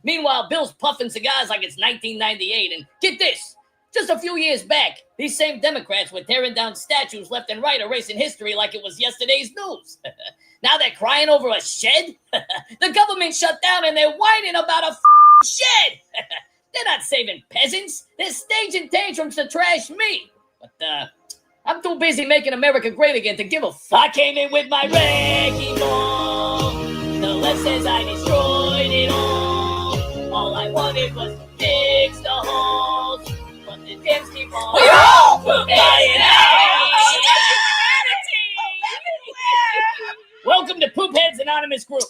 Meanwhile, Bill's puffing cigars like it's 1998. And get this, just a few years back, these same Democrats were tearing down statues left and right, erasing history like it was yesterday's news. Now they're crying over a shed? The government shut down and they're whining about a shed. They're not saving peasants. They're staging tantrums to trash me. But I'm too busy making America great again to give a fuck. I came in with my wrecking ball. The left says I destroyed it all. All I wanted was to fix the holes. But the Dems keep on dying out. Welcome to Poophead's Anonymous Group.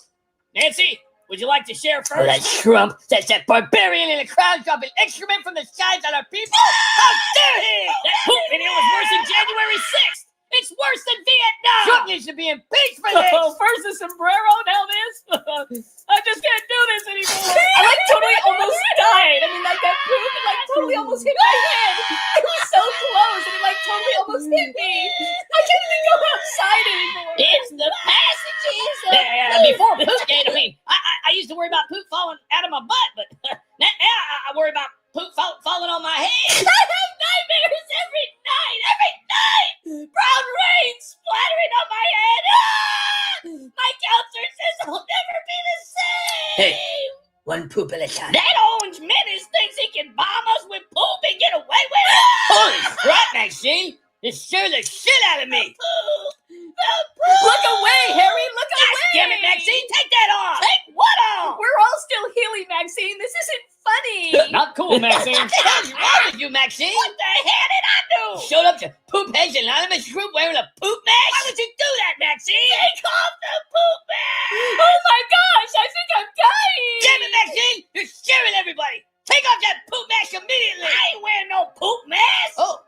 Nancy, would you like to share first? That Trump, that's that barbarian in a crowd dropping excrement from the skies on our people? How dare he! That poop video was worse than January 6th. It's worse than Vietnam. Trump Trump needs to be impeached for this. First the sombrero, now this. I just can't do this anymore. I like totally almost died. I mean, like that poop, it like totally almost hit my head. It was so close, and it like totally almost hit me. I can't even go outside anymore. It's the passages of Before Poopgate, I mean, I used to worry about poop falling out of my butt, but now I worry about poop falling on my head. I have nightmares every night. Brown rain splattering on my head. My counselor says I'll never be the same. Hey. One poop at a time. That orange menace thinks he can bomb us with poop and get away with it. Holy crap, Maxine! This scared the shit out of me. Look away, Harry. Look away. Damn it, Maxine! Take that off. Take what off? We're all still healing, Maxine. This isn't funny. Not cool, Maxine. What the hell's wrong with you, Maxine? What the hell did I do? Showed up to Poop Heads Anonymous group wearing a poop mask? Why would you do that, Maxine? Take off the poop mask. Oh my gosh, I think I'm dying. Damn it, Maxine! You're scaring everybody. Take off that poop mask immediately. I ain't wearing no poop mask. Oh,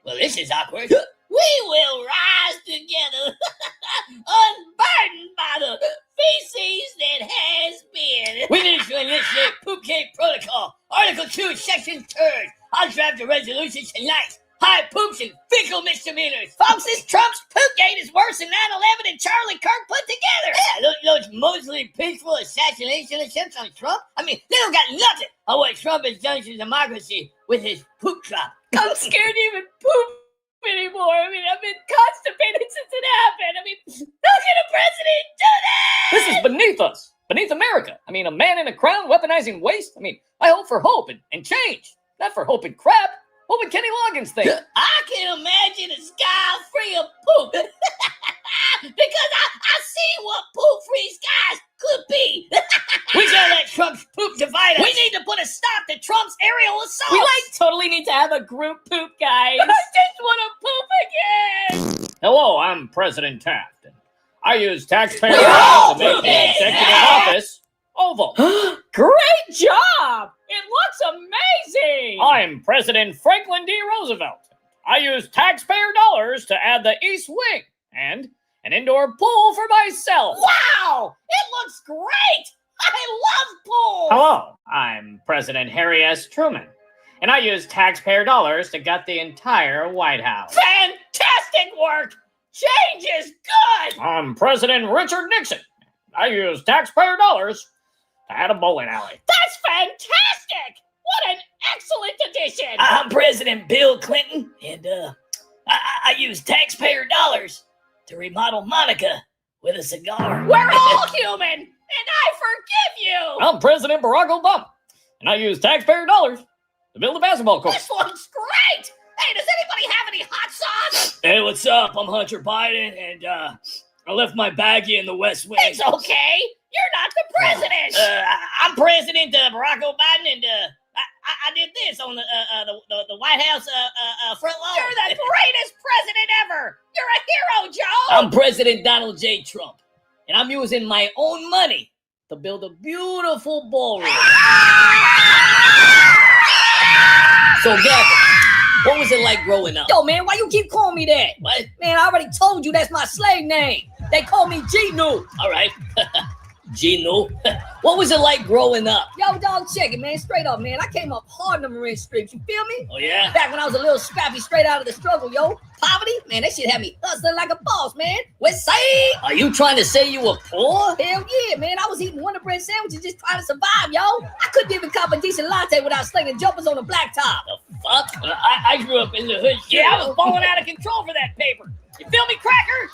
well, this is awkward. We will rise together, unburdened by the feces that has been. We need to initiate Poopgate Protocol, Article 2, Section 3rd. I'll draft a resolution tonight. High poops and fecal misdemeanors. Folks, this Trump's Poopgate is worse than 9/11 and Charlie Kirk put together. Yeah, those mostly peaceful assassination attempts on Trump. I mean, they don't got nothing on what Trump has done to democracy with his poop drop. I'm scared to even poop anymore. I mean, I've been constipated since it happened. I mean, How can a president do that? This is beneath us, beneath America. I mean, a man in a crown weaponizing waste. I mean, I hope for hope and change, not for hope and crap. What would Kenny Loggins think? I can imagine a sky free of poop. Because I see what poop-free skies could be. We gotta let Trump's poop divide us. We need to put a stop to Trump's aerial assault. we like totally need to have a group poop, guys. I just want to poop again. Hello, I'm President Taft. And I use taxpayer dollars to make the executive office oval. Great job. It looks amazing. I'm President Franklin D. Roosevelt. I use taxpayer dollars to add the East Wing and an indoor pool for myself. Wow, it looks great. I love pool. Hello, I'm President Harry S. Truman, and I use taxpayer dollars to gut the entire White House. Fantastic work. Change is good. I'm President Richard Nixon. I use taxpayer dollars to add a bowling alley. That's fantastic. What an excellent addition. I'm President Bill Clinton, and I use taxpayer dollars to remodel Monica with a cigar. We're all human, and I forgive you. I'm President Barack Obama, and I use taxpayer dollars to build a basketball court. This looks great. Hey, does anybody have any hot sauce? Hey, what's up? I'm Hunter Biden, and I left my baggie in the West Wing. It's okay. You're not the president. I'm President Barack Obama, and I did this on the White House front lawn. You're the greatest president ever. You're a hero, Joe. I'm President Donald J. Trump, and I'm using my own money to build a beautiful ballroom. So, Gavin, what was it like growing up? Yo, man, why you keep calling me that? What? Man, I already told you that's my slave name. They call me Genu. All right. Gino, what was it like growing up? Yo, dog, check it, man. Straight up, man. I came up hard in the Marine streets. You feel me? Oh, yeah? Back when I was a little scrappy, straight out of the struggle, yo. Poverty, man, that shit had me hustling like a boss, man. West Side. Are you trying to say you were poor? Hell yeah, man. I was eating Wonder Bread sandwiches just trying to survive, yo. I couldn't even cop a decent latte without slinging jumpers on the blacktop. The fuck? I grew up in the hood. Yeah, I was balling out of control for that paper. You feel me, Cracker?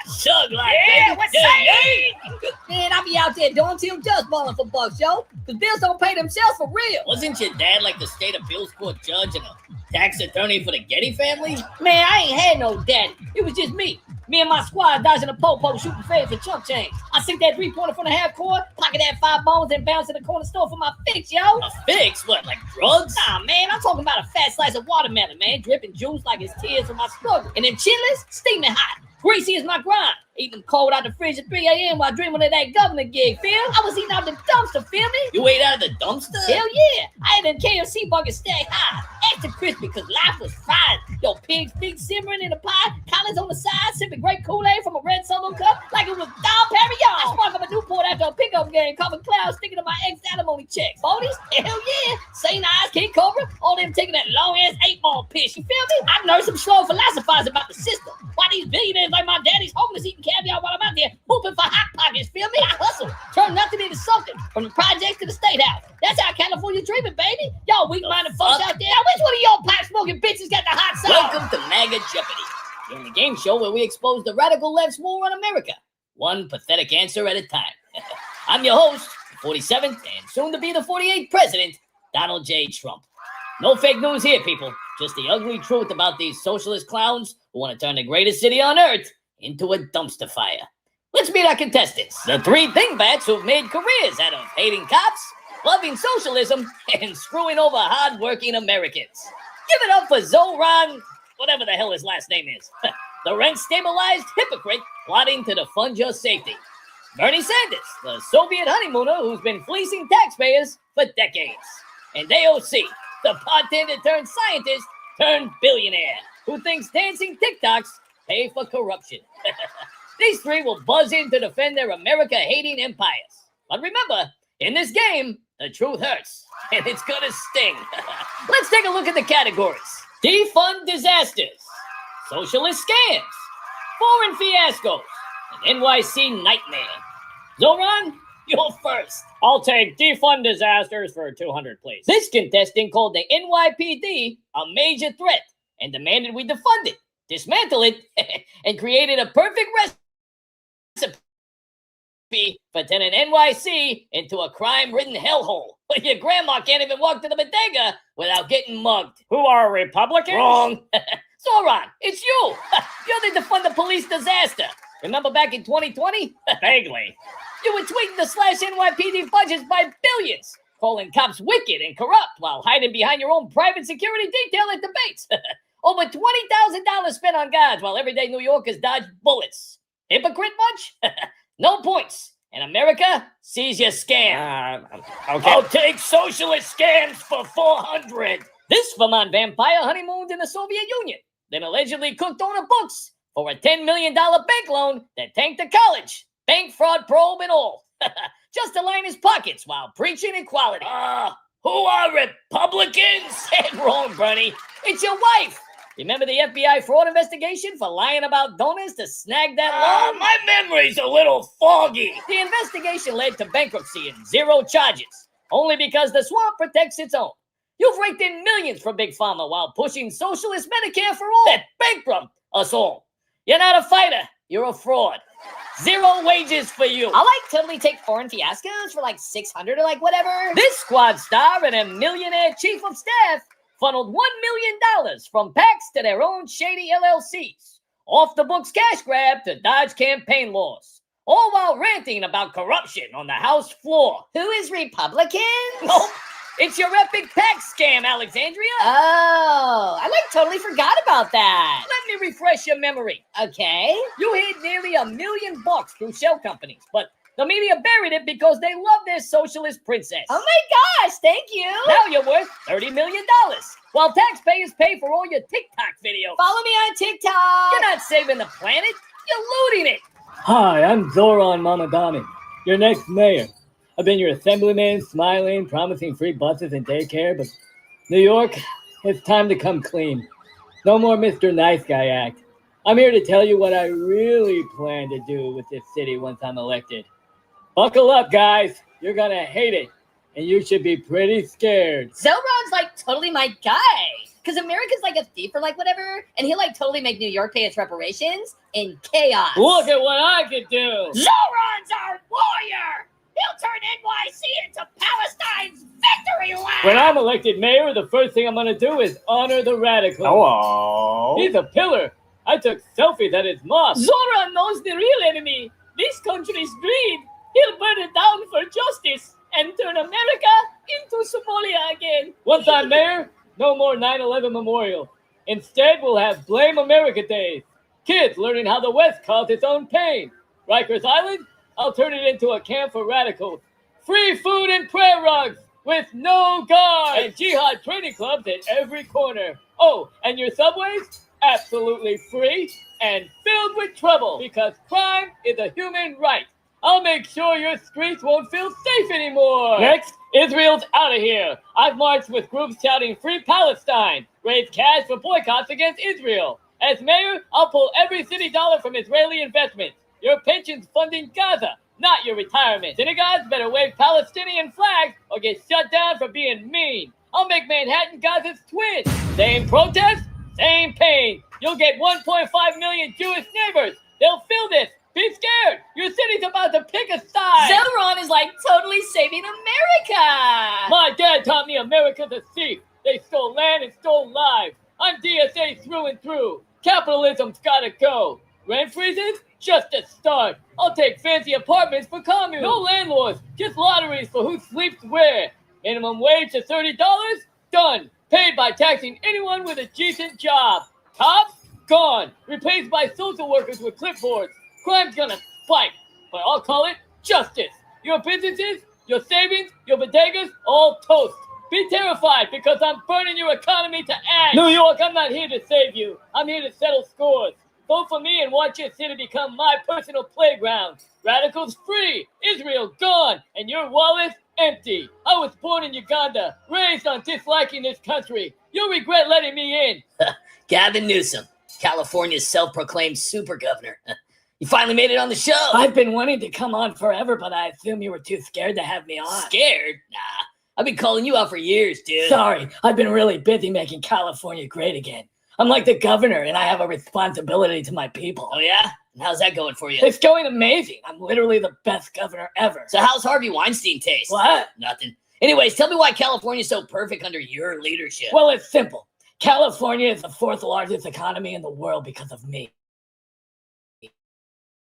Thug life, Yeah, baby. West Yeah, Side. Man, I be out there doing till just balling for bucks, yo. The bills don't pay themselves for real. Wasn't your dad like the state appeals court judge and a tax attorney for the Getty family? Man, I ain't had no daddy. It was just me. Me and my squad dodging a po-po, shooting fades and chump change. I sink that three-pointer from the half court, pocket that 5 bones, and bounce to the corner store for my fix, yo. A fix? What, like drugs? Nah, man, I'm talking about a fat slice of watermelon, man, dripping juice like it's tears from my struggle. And them chitlins, steaming hot. Greasy is my grind. Eating them cold out the fridge at 3 a.m. while dreaming of that governor gig, feel? I was eating out the dumpster, feel me? You ate out of the dumpster? Hell yeah. I had them KFC buckets stacked high, extra crispy because life was fried. Yo, pig's feet simmering in a pot, collars on the side, sipping great Kool-Aid from a red solo cup like it was Dom Perignon. I sparked up a Newport after a pickup game, covered clouds sticking to my ex-alimony checks. 40s? Hell yeah. St. Eyes, King Cobra, all them taking that long-ass 8-ball piss, you feel me? I know some slow philosophizing about the system. Why these billionaires like my daddy's homeless eating caviar while I'm out there hooping for Hot Pockets, feel me? I hustle, turn nothing into something, from the projects to the state house. That's how California dreaming, baby. Y'all weak-minded folks out there. Now, which one of y'all pipe-smoking bitches got the hot side? Welcome to MAGA Jeopardy! You're in the game show where we expose the radical left's war on America, one pathetic answer at a time. I'm your host, the 47th and soon to be the 48th president, Donald J. Trump. No fake news here, people. Just the ugly truth about these socialist clowns who want to turn the greatest city on earth into a dumpster fire. Let's meet our contestants, the three dingbats who've made careers out of hating cops, loving socialism, and screwing over hard-working Americans. Give it up for Zoran, whatever the hell his last name is. The rent-stabilized hypocrite plotting to defund your safety. Bernie Sanders, the Soviet honeymooner who's been fleecing taxpayers for decades. And AOC, the bartender-turned-scientist turned billionaire who thinks dancing TikToks pay for corruption. These three will buzz in to defend their America-hating empires. But remember, in this game, the truth hurts, and it's gonna sting. Let's take a look at the categories. Defund disasters, socialist scams, foreign fiascos, and NYC nightmare. Zoran, you're first. I'll take defund disasters for 200, please. This contestant called the NYPD a major threat and demanded we defund it, dismantle it, and created a perfect recipe for turning NYC into a crime-ridden hellhole. But your grandma can't even walk to the bodega without getting mugged. Who are Republicans? Wrong. Zoran, it's you. You're the defund the police disaster. Remember back in 2020? Vaguely. You were tweeting to slash NYPD budgets by billions, calling cops wicked and corrupt while hiding behind your own private security detail at debates. Over $20,000 spent on guards while everyday New Yorkers dodge bullets. Hypocrite much? No points. And America sees your scam. Okay. I'll take socialist scams for 400. This Vermont vampire honeymooned in the Soviet Union, then allegedly cooked on her books for a $10 million bank loan that tanked the college. Bank fraud probe and all. Just to line his pockets while preaching equality. Who are Republicans? Wrong, Bernie. It's your wife. Remember the FBI fraud investigation for lying about donors to snag that loan? My memory's a little foggy. The investigation led to bankruptcy and 0 charges, only because the swamp protects its own. You've raked in millions for Big Pharma while pushing socialist Medicare for all that bankrupt us all. You're not a fighter. You're a fraud. 0 wages for you. I'll totally take foreign fiascos for 600 or whatever. This squad star and a millionaire chief of staff funneled $1 million from PACs to their own shady LLCs. Off the books cash grab to dodge campaign laws. All while ranting about corruption on the House floor. Who is Republican? Nope. It's your epic PAC scam, Alexandria. Oh, I totally forgot about that. Let me refresh your memory. Okay. You hid nearly $1 million through shell companies, but the media buried it because they love their socialist princess. Oh my gosh, thank you. Now you're worth $30 million, while taxpayers pay for all your TikTok videos. Follow me on TikTok. You're not saving the planet, you're looting it. Hi, I'm Zoran Mamadani, your next mayor. I've been your assemblyman, smiling, promising free buses and daycare, but New York, it's time to come clean. No more Mr. Nice Guy act. I'm here to tell you what I really plan to do with this city once I'm elected. Buckle up, guys. You're gonna hate it, and you should be pretty scared. Zoran's totally my guy. Because America's a thief or whatever, and he'll totally make New York pay its reparations in chaos. Look at what I could do. Zoran's our warrior! He'll turn NYC into Palestine's victory lap! When I'm elected mayor, the first thing I'm gonna do is honor the radicals. Hello. He's a pillar. I took selfies at his mosque. Zoran knows the real enemy. This country's greed. He'll burn it down for justice and turn America into Somalia again. Once I'm mayor, no more 9/11 memorial. Instead, we'll have Blame America Days. Kids learning how the West caused its own pain. Rikers Island, I'll turn it into a camp for radicals. Free food and prayer rugs with no guards. And jihad training clubs at every corner. Oh, and your subways? Absolutely free and filled with trouble because crime is a human right. I'll make sure your streets won't feel safe anymore. Next, Israel's out of here. I've marched with groups shouting Free Palestine, raised cash for boycotts against Israel. As mayor, I'll pull every city dollar from Israeli investments. Your pension's funding Gaza, not your retirement. Synagogues better wave Palestinian flags or get shut down for being mean. I'll make Manhattan Gaza's twin. Same protest, same pain. You'll get 1.5 million Jewish neighbors. They'll feel this. Be scared. Your city's about to pick a side. Celeron is like totally saving America. My dad taught me America's a thief. They stole land and stole lives. I'm DSA through and through. Capitalism's gotta go. Rent freezes? Just a start. I'll take fancy apartments for communes. No landlords, just lotteries for who sleeps where. Minimum wage to $30? Done. Paid by taxing anyone with a decent job. Cops? Gone. Replaced by social workers with clipboards. Crime's gonna spike, but I'll call it justice. Your businesses, your savings, your bodegas, all toast. Be terrified because I'm burning your economy to ash. New York, I'm not here to save you. I'm here to settle scores. Vote for me and watch your city become my personal playground. Radicals free, Israel gone, and your wallet empty. I was born in Uganda, raised on disliking this country. You'll regret letting me in. Gavin Newsom, California's self-proclaimed super governor. You finally made it on the show. I've been wanting to come on forever, but I assume you were too scared to have me on. Scared? Nah. I've been calling you out for years, dude. Sorry, I've been really busy making California great again. I'm like the governor, and I have a responsibility to my people. Oh, yeah? And how's that going for you? It's going amazing. I'm literally the best governor ever. So how's Harvey Weinstein taste? What? Nothing. Anyways, tell me why California's so perfect under your leadership. Well, it's simple. California is the 4th largest economy in the world because of me.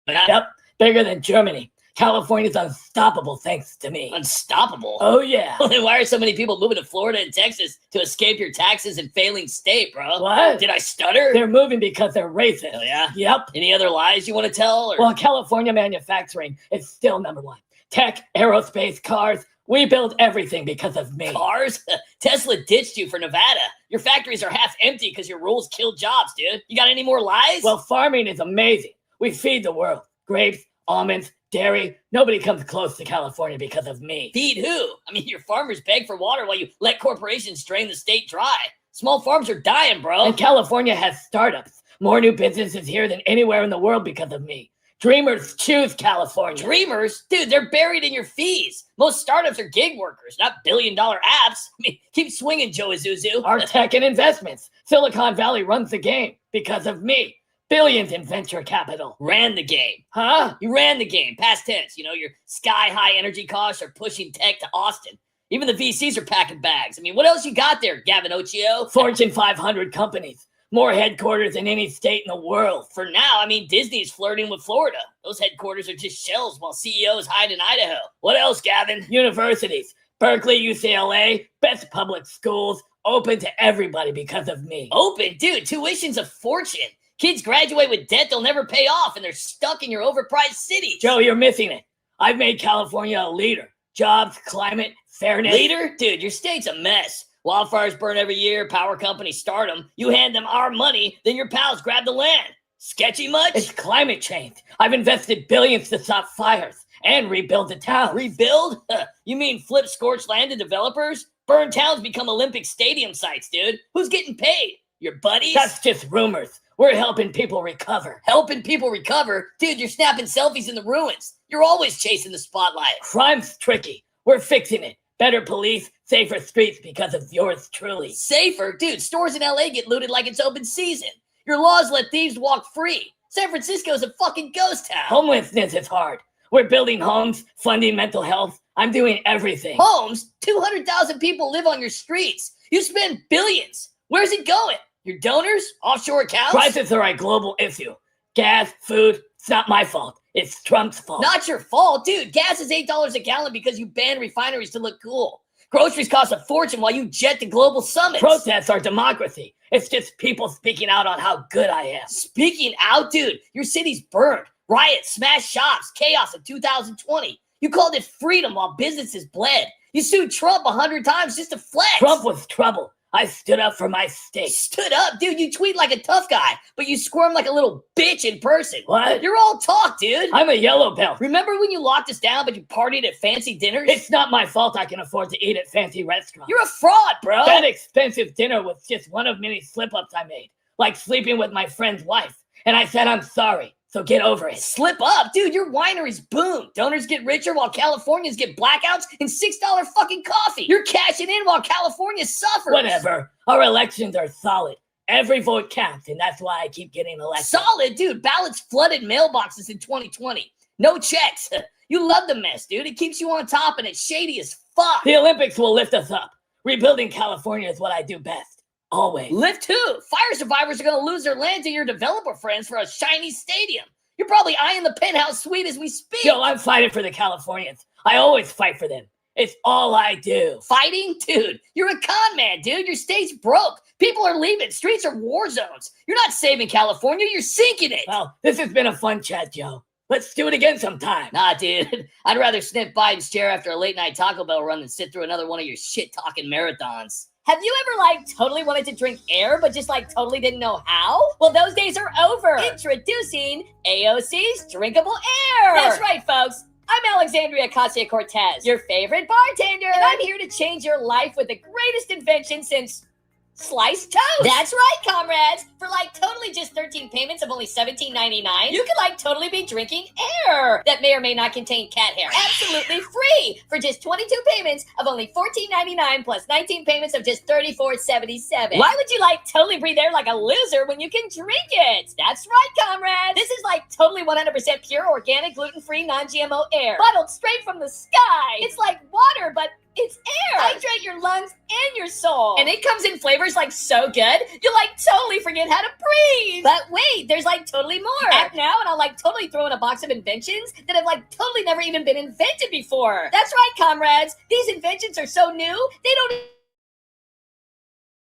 Yep, bigger than Germany. California's unstoppable thanks to me. Unstoppable? Oh, yeah. Well, then why are so many people moving to Florida and Texas to escape your taxes and failing state, bro? What? Did I stutter? They're moving because they're racist. Oh, yeah? Yep. Any other lies you want to tell? Or? Well, California manufacturing is still number one. Tech, aerospace, cars. We build everything because of me. Cars? Tesla ditched you for Nevada. Your factories are half empty because your rules killed jobs, dude. You got any more lies? Well, farming is amazing. We feed the world. Grapes, almonds, dairy. Nobody comes close to California because of me. Feed who? I mean, your farmers beg for water while you let corporations drain the state dry. Small farms are dying, bro. And California has startups. More new businesses here than anywhere in the world because of me. Dreamers choose California. Dreamers? Dude, they're buried in your fees. Most startups are gig workers, not billion-dollar apps. I mean, keep swinging, Joe Isuzu. Our tech and investments. Silicon Valley runs the game because of me. Billions in venture capital. Ran the game. Huh? You ran the game. Past tense. You know, your sky-high energy costs are pushing tech to Austin. Even the VCs are packing bags. I mean, what else you got there, Gavin Occhio? Fortune 500 companies. More headquarters than any state in the world. For now, I mean, Disney's flirting with Florida. Those headquarters are just shells while CEOs hide in Idaho. What else, Gavin? Universities. Berkeley, UCLA, best public schools, open to everybody because of me. Open? Dude, tuition's a fortune. Kids graduate with debt they'll never pay off, and they're stuck in your overpriced cities. Joe, you're missing it. I've made California a leader. Jobs, climate, fairness. Leader? Dude, your state's a mess. Wildfires burn every year, power companies start them. You hand them our money, then your pals grab the land. Sketchy much? It's climate change. I've invested billions to stop fires and rebuild the town. Rebuild? You mean flip scorched land to developers? Burn towns become Olympic stadium sites, dude. Who's getting paid? Your buddies? That's just rumors. We're helping people recover. Helping people recover? Dude, you're snapping selfies in the ruins. You're always chasing the spotlight. Crime's tricky. We're fixing it. Better police, safer streets because of yours truly. Safer? Dude, stores in LA get looted like it's open season. Your laws let thieves walk free. San Francisco's a fucking ghost town. Homelessness is hard. We're building homes, funding mental health. I'm doing everything. Homes? 200,000 people live on your streets. You spend billions. Where's it going? Your donors? Offshore accounts? Prices are a global issue. Gas, food, it's not my fault. It's Trump's fault. Not your fault. Dude, gas is $8 a gallon because you banned refineries to look cool. Groceries cost a fortune while you jet to global summits. Protests are democracy. It's just people speaking out on how good I am. Speaking out, dude, your city's burned. Riots, smashed shops, chaos in 2020. You called it freedom while businesses bled. You sued Trump 100 times just to flex. Trump was trouble. I stood up for my state. Stood up, dude. You tweet like a tough guy, but you squirm like a little bitch in person. What? You're all talk, dude. I'm a yellow belt. Remember when you locked us down, but you partied at fancy dinners? It's not my fault I can afford to eat at fancy restaurants. You're a fraud, bro. That expensive dinner was just one of many slip-ups I made, like sleeping with my friend's wife. And I said, I'm sorry, so get over it. Slip up, dude. Your wineries boom. Donors get richer while Californians get blackouts and $6 fucking coffee. You're cashing in while California suffers. Whatever. Our elections are solid. Every vote counts, and that's why I keep getting elected. Solid, dude. Ballots flooded mailboxes in 2020. No checks. You love the mess, dude. It keeps you on top, and it's shady as fuck. The Olympics will lift us up. Rebuilding California is what I do best. Always. Lift who? Fire survivors are going to lose their land to your developer friends for a shiny stadium. You're probably eyeing the penthouse suite as we speak. Yo, I'm fighting for the Californians. I always fight for them. It's all I do. Fighting? Dude, you're a con man, dude. Your state's broke. People are leaving. Streets are war zones. You're not saving California. You're sinking it. Well, this has been a fun chat, Joe. Let's do it again sometime. Nah, dude. I'd rather sniff Biden's chair after a late-night Taco Bell run than sit through another one of your shit-talking marathons. Have you ever, totally wanted to drink air, but just, totally didn't know how? Well, those days are over. Introducing AOC's Drinkable Air. That's right, folks. I'm Alexandria Ocasio-Cortez, your favorite bartender. And I'm here to change your life with the greatest invention since sliced toast. That's right, comrades. For totally just 13 payments of only $17.99, you could totally be drinking air that may or may not contain cat hair. Absolutely free for just 22 payments of only $14.99 plus 19 payments of just $34.77. Why would you totally breathe air like a loser when you can drink it? That's right, comrades. This is totally 100% pure, organic, gluten-free, non-GMO air, bottled straight from the sky. It's like water, but it's air. Hydrate your lungs and your soul. And it comes in flavors so good, you'll totally forget how to breathe. But wait, there's totally more. Act now and I'll totally throw in a box of inventions that have totally never even been invented before. That's right, comrades. These inventions are so new, they don't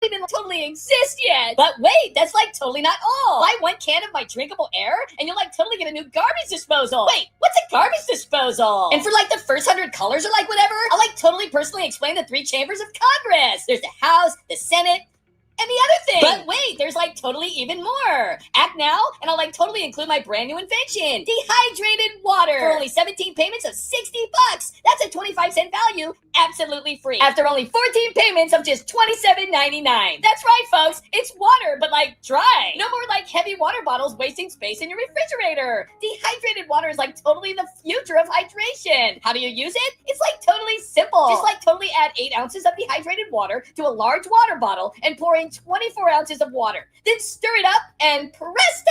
even totally exist yet. But wait, that's totally not all. Buy one can of my drinkable air and you'll totally get a new garbage disposal. Wait, what's a garbage disposal? And for the first 100 colors or whatever, I'll totally personally explain the 3 chambers of Congress. There's the House, the Senate, and the other thing. But wait, there's totally even more. Act now, and I'll totally include my brand new invention, dehydrated water. For only 17 payments of $60. That's a 25-cent value, absolutely free. After only 14 payments of just $27.99. That's right, folks. It's water, but dry. No more heavy water bottles wasting space in your refrigerator. Dehydrated water is totally the future of hydration. How do you use it? It's totally simple. Just totally add 8 ounces of dehydrated water to a large water bottle and pour in 24 ounces of water. Then stir it up and presto!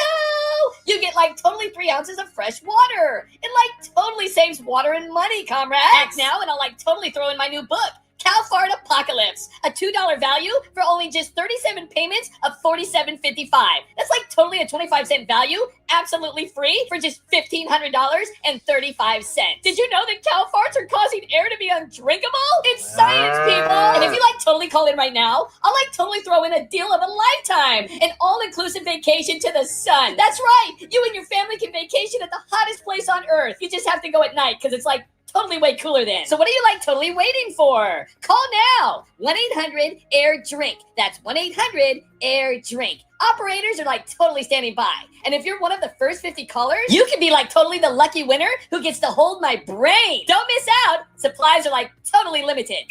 You get totally 3 ounces of fresh water. It totally saves water and money, comrades. Act now and I'll totally throw in my new book, Cal Fart Apocalypse, a $2 value for only just 37 payments of $47.55. That's totally a 25-cent value, absolutely free for just $1,500.35. Did you know that cow farts are causing air to be undrinkable? It's science, people! And if you totally call in right now, I'll totally throw in a deal of a lifetime, an all-inclusive vacation to the sun. That's right! You and your family can vacation at the hottest place on earth. You just have to go at night because it's totally way cooler then. So what are you totally waiting for? Call now. 1-800-AIR-DRINK. That's 1-800-AIR-DRINK. Operators are totally standing by. And if you're one of the first 50 callers, you can be totally the lucky winner who gets to hold my brain. Don't miss out. Supplies are totally limited.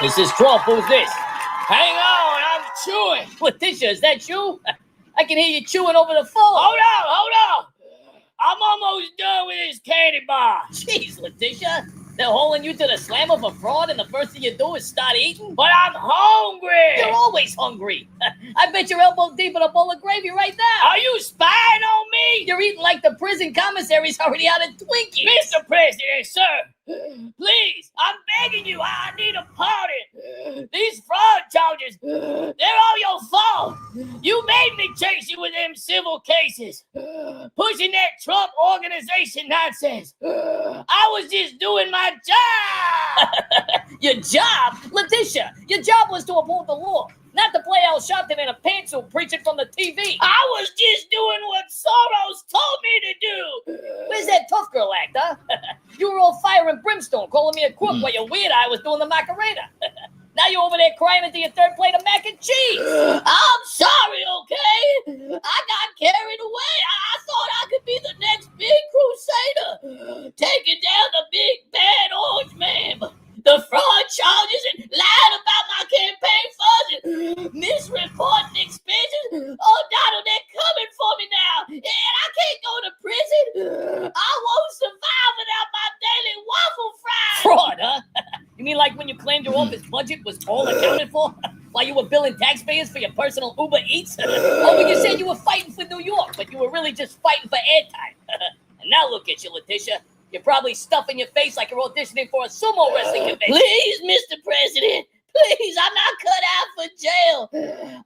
This is Trump. Who's this? Hang on, I'm chewing. Letitia, is that you? I can hear you chewing over the phone. Hold on. I'm almost done with this candy bar. Jeez, Letitia. They're holding you to the slammer for fraud, and the first thing you do is start eating? But I'm hungry. You're always hungry. I bet you're elbow deep in a bowl of gravy right now. Are you spying on me? You're eating the prison commissary's already out of Twinkies. Mr. President, sir, please, I'm begging you. I need a pardon. These fraud charges, they're all your fault. You made me chase you with them civil cases, pushing that Trump organization nonsense. I was just doing my job. Your job? Letitia, your job was to uphold the law. Not to play Al Sharpton in a pantsuit preaching from the TV. I was just doing what Soros told me to do. Where's that tough girl act, huh? You were all fire and brimstone, calling me a crook while your weird eye was doing the Macarena. Now you're over there crying into your third plate of mac and cheese. I'm sorry, okay? I got carried away. I thought I could be the next big crusader, taking down the big bad orange man. But the fraud charges and lying about my campaign funds and misreporting expenses. Oh, Donald, they're coming for me now. And I can't go to prison. I won't survive without my daily waffle fries. Fraud, huh? You mean like when you claimed your office budget was all accounted for? While you were billing taxpayers for your personal Uber Eats? Oh, when you said you were fighting for New York, but you were really just fighting for airtime. And now look at you, Letitia. You're probably stuffing your face like you're auditioning for a sumo wrestling convention. Please, Mr. President. Please, I'm not cut out for jail.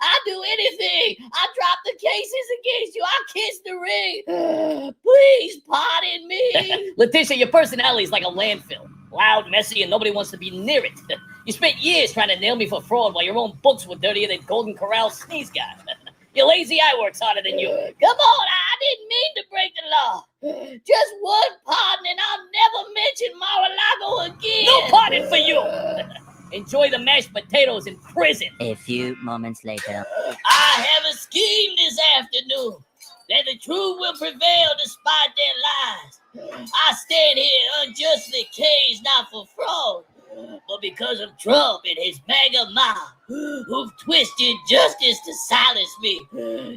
I'll do anything. I drop the cases against you. I'll kiss the ring. Please pardon me. Letitia, your personality is like a landfill. Loud, messy, and nobody wants to be near it. You spent years trying to nail me for fraud while your own books were dirtier than Golden Corral sneeze guy. Your lazy eye works harder than you. Come on, I didn't mean to break the law. Just one pardon and I'll never mention Mar-a-Lago again. No pardon for you. Enjoy the mashed potatoes in prison. A few moments later. I have a scheme this afternoon that the truth will prevail despite their lies. I stand here unjustly caged not for fraud, but because of Trump and his MAGA mob, who've twisted justice to silence me.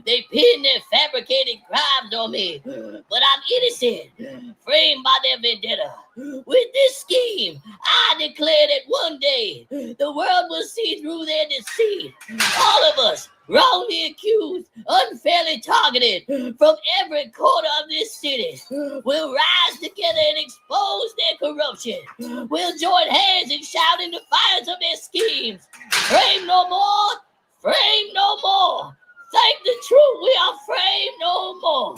They pin their fabricated crimes on me, but I'm innocent, framed by their vendetta. With this scheme, I declare that one day the world will see through their deceit. All of us, wrongly accused, unfairly targeted from every corner of this city, will rise together and expose their corruption. We'll join hands in shouting defiance of their schemes. Frame no more, frame no more. Thank the truth, we are framed no more.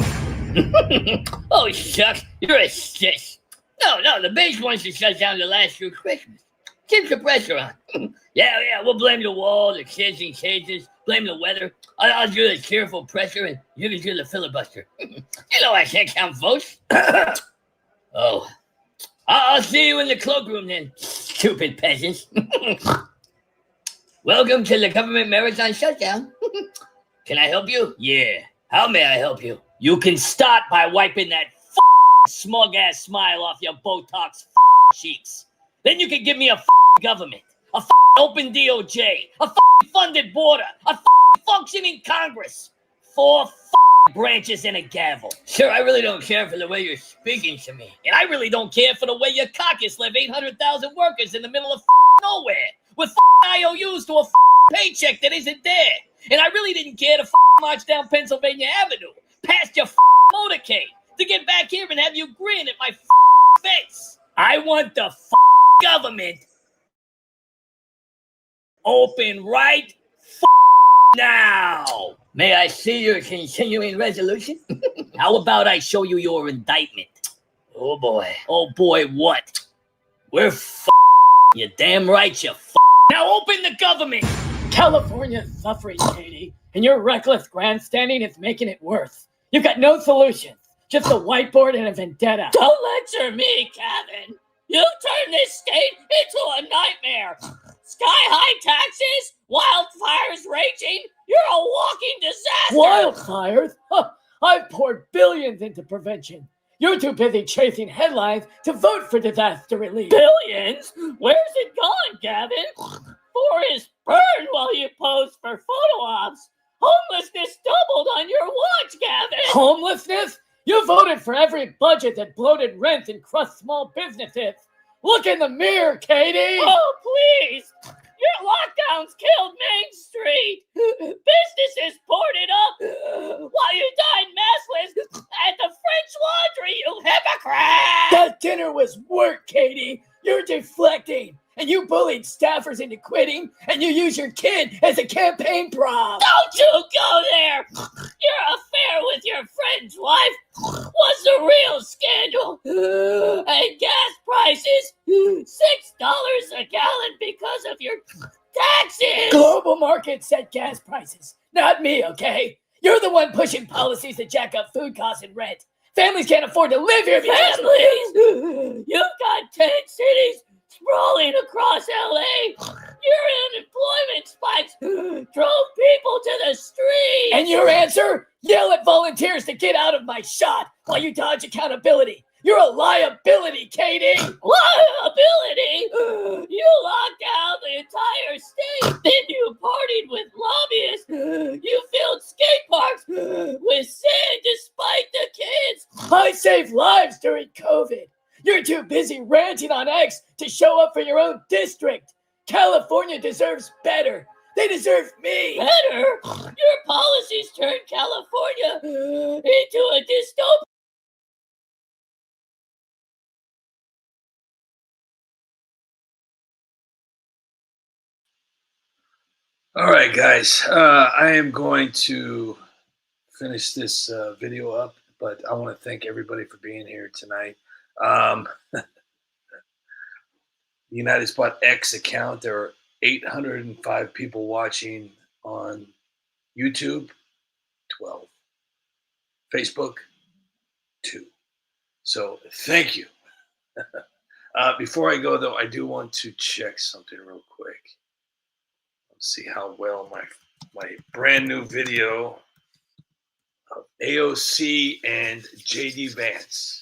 Oh, shucks, you're a sis. No, the base wants to shut down the last year Christmas. Keep the pressure on. Yeah, we'll blame the wall, the kids in cages, blame the weather. I'll do the cheerful pressure, and you can do the filibuster. You know I can't count votes. Oh, I'll see you in the cloakroom then, stupid peasants. Welcome to the government marathon shutdown. Can I help you? Yeah. How may I help you? You can start by wiping that smug-ass smile off your Botox cheeks. Then you can give me a government, a open DOJ, a funded border, a functioning Congress, 4 branches and a gavel. Sir, I really don't care for the way you're speaking to me. And I really don't care for the way your caucus left 800,000 workers in the middle of nowhere with IOUs to a paycheck that isn't there. And I really didn't care to march down Pennsylvania Avenue past your motorcade to get back here and have you grin at my face. I want the government open right now. May I see your continuing resolution? How about I show you your indictment? Oh boy. Oh boy, what? We're You're damn right you Now open the government. California's suffering, Katie, and your reckless grandstanding is making it worse. You've got no solutions. Just a whiteboard and a vendetta. Don't lecture me, Kevin. You turned this state into a nightmare. Sky-high taxes, wildfires raging. You're a walking disaster. Wildfires? Huh. I've poured billions into prevention. You're too busy chasing headlines to vote for disaster relief. Billions? Where's it gone, Gavin? Forests burned while you posed for photo ops. Homelessness doubled on your watch, Gavin. Homelessness? You voted for every budget that bloated rent and crushed small businesses. Look in the mirror, Katie! Oh, please! Your lockdowns killed Main Street! Businesses boarded up while you died massless at the French Laundry, you hypocrite! That dinner was work, Katie! You're deflecting! And you bullied staffers into quitting, and you use your kid as a campaign prop! Don't you go there! Your affair with your friend's wife was the real scandal! And gas prices, $6 a gallon because of your taxes. Global markets set gas prices, not me, okay? You're the one pushing policies that jack up food costs and rent. Families can't afford to live here. Families! You've got 10 cities sprawling across LA. Your unemployment spikes drove people to the streets. And your answer? Yell at volunteers to get out of my shot while you dodge accountability. You're a liability, Katie. Liability? You locked down the entire state. Then you partied with lobbyists. You filled skate parks with sand despite the kids. I saved lives during COVID. You're too busy ranting on X to show up for your own district. California deserves better. They deserve me. Better? Your policies turned California into a dystopia. All right, guys. I am going to finish this video up, but I want to thank everybody for being here tonight. The United Spot X account, there are 805 people watching on YouTube, 12. Facebook, 2. So thank you. Before I go, though, I do want to check something real quick. Let's see how well my brand new video of AOC and JD Vance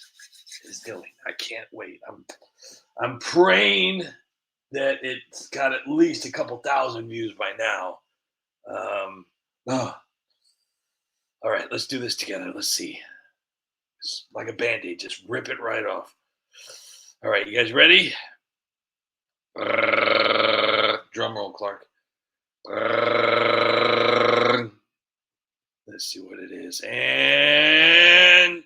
is doing. I can't wait. I'm praying that it's got at least a couple thousand views by now. All right, let's do this together. Let's see. It's like a Band-Aid. Just rip it right off. All right, you guys ready? Drum roll, Clark. Let's see what it is. And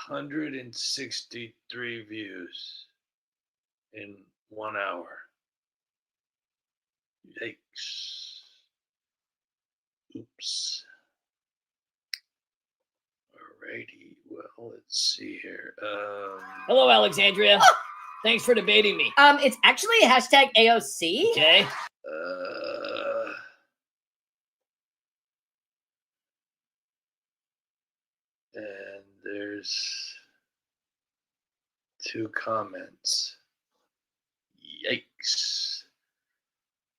163 views in 1 hour. Yikes. Oops. Alrighty. Well, let's see here. Hello, Alexandria. Thanks for debating me. It's actually hashtag AOC. Okay. And there's 2 comments. Yikes.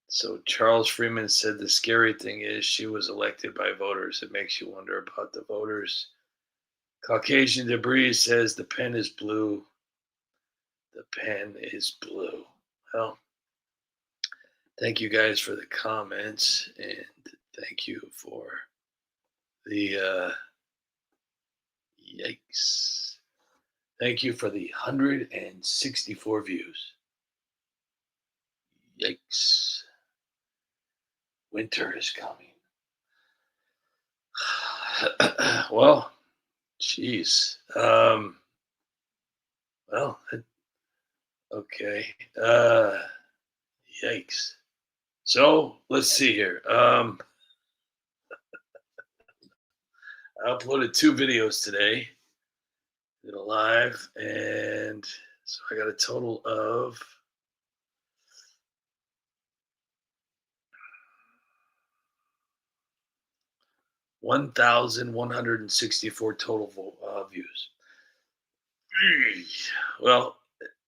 So Charles Freeman said the scary thing is she was elected by voters. It makes you wonder about the voters. Caucasian Debris says the pen is blue. The pen is blue. Well, thank you guys for the comments, and thank you for the yikes. Thank you for the 164 views. Yikes. Winter is coming. Well, jeez. Well, okay. Yikes. So let's see here. I uploaded 2 videos today. Did a live, and so I got a total of 1,164 total views. Well,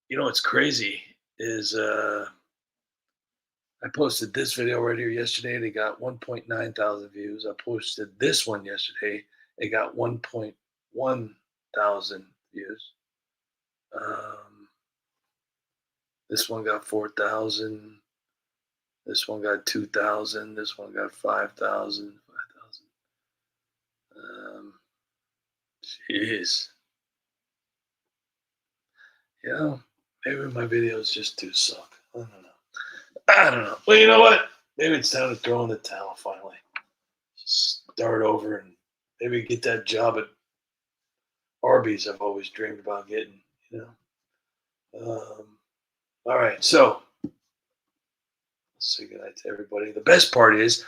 you know what's crazy is I posted this video right here yesterday, and it got 1.9 thousand views. I posted this one yesterday, it got 1.1 thousand views. This one got 4,000. This one got 2,000. This one got 5,000. Jeez. Yeah, maybe my videos just do suck. I don't know. Well, you know what? Maybe it's time to throw in the towel finally. Start over and maybe get that job at Arby's I've always dreamed about getting, you know. All right, so let's say goodnight to everybody. The best part is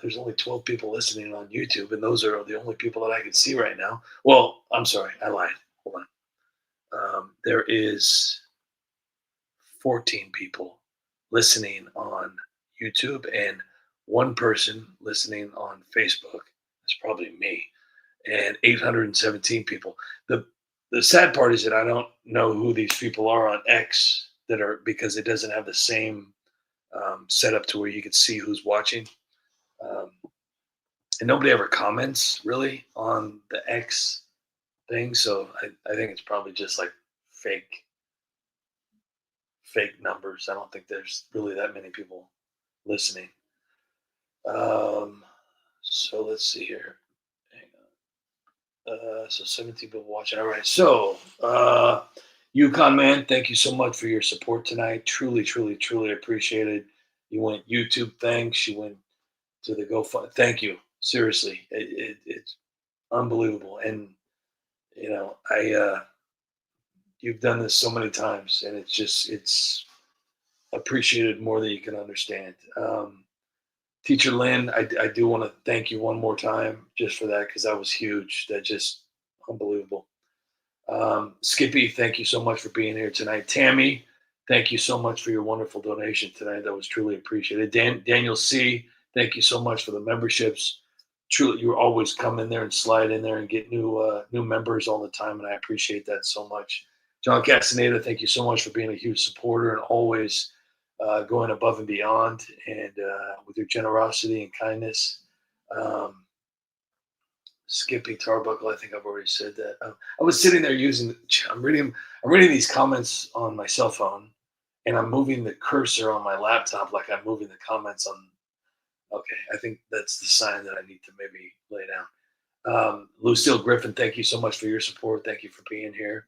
there's only 12 people listening on YouTube, and those are the only people that I can see right now. Well, I'm sorry, I lied. Hold There is 14 people listening on YouTube and one person listening on Facebook. That's probably me. And 817 people. The sad part is that I don't know who these people are on X that are, because it doesn't have the same setup to where you can see who's watching. And nobody ever comments really on the X thing. So I think it's probably just like fake numbers. I don't think there's really that many people listening. So let's see here. Hang on. So 17 people watching. All right. So Yukon Man, thank you so much for your support tonight. Truly, truly, truly appreciated. You went YouTube, thanks. You went to the GoFundMe. Thank you. Seriously, it's unbelievable. And you know, you've done this so many times, and it's appreciated more than you can understand. Teacher Lynn, I do want to thank you one more time just for that, because that was huge. That just unbelievable. Skippy, thank you so much for being here tonight. Tammy, thank you so much for your wonderful donation tonight. That was truly appreciated. Daniel C, thank you so much for the memberships. Truly, you always come in there and slide in there and get new members all the time, and I appreciate that so much. John Castaneda, thank you so much for being a huge supporter and always going above and beyond, and with your generosity and kindness. Skippy Tarbuckle, I think I've already said that. I was sitting there I'm reading these comments on my cell phone, and I'm moving the cursor on my laptop like I'm moving the comments on. Okay, I think that's the sign that I need to maybe lay down. Lucille Griffin, thank you so much for your support. Thank you for being here.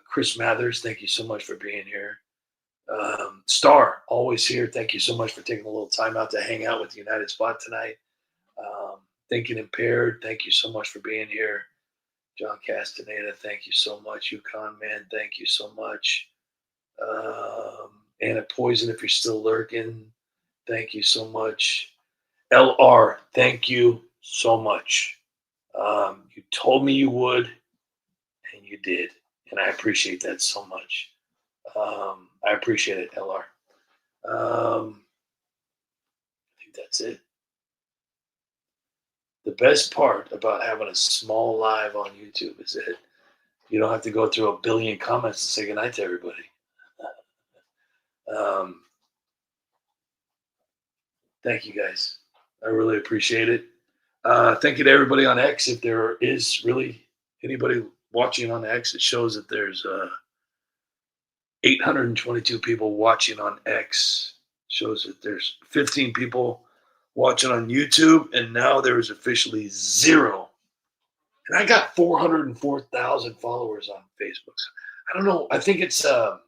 Chris Mathers, thank you so much for being here. Star, always here. Thank you so much for taking a little time out to hang out with United Spot tonight. Thinking Impaired, thank you so much for being here. John Castaneda, thank you so much. Yukon Man, thank you so much. Anna Poison, if you're still lurking, thank you so much. LR, thank you so much. You told me you would, and you did. And I appreciate that so much. I appreciate it, LR. I think that's it. The best part about having a small live on YouTube is that you don't have to go through a billion comments to say goodnight to everybody. Thank you, guys. I really appreciate it. Thank you to everybody on X. If there is really anybody watching on X, it shows that there's 822 people watching on X. Shows that there's 15 people watching on YouTube, and now there is officially 0. And I got 404,000 followers on Facebook. So I don't know. I think it's I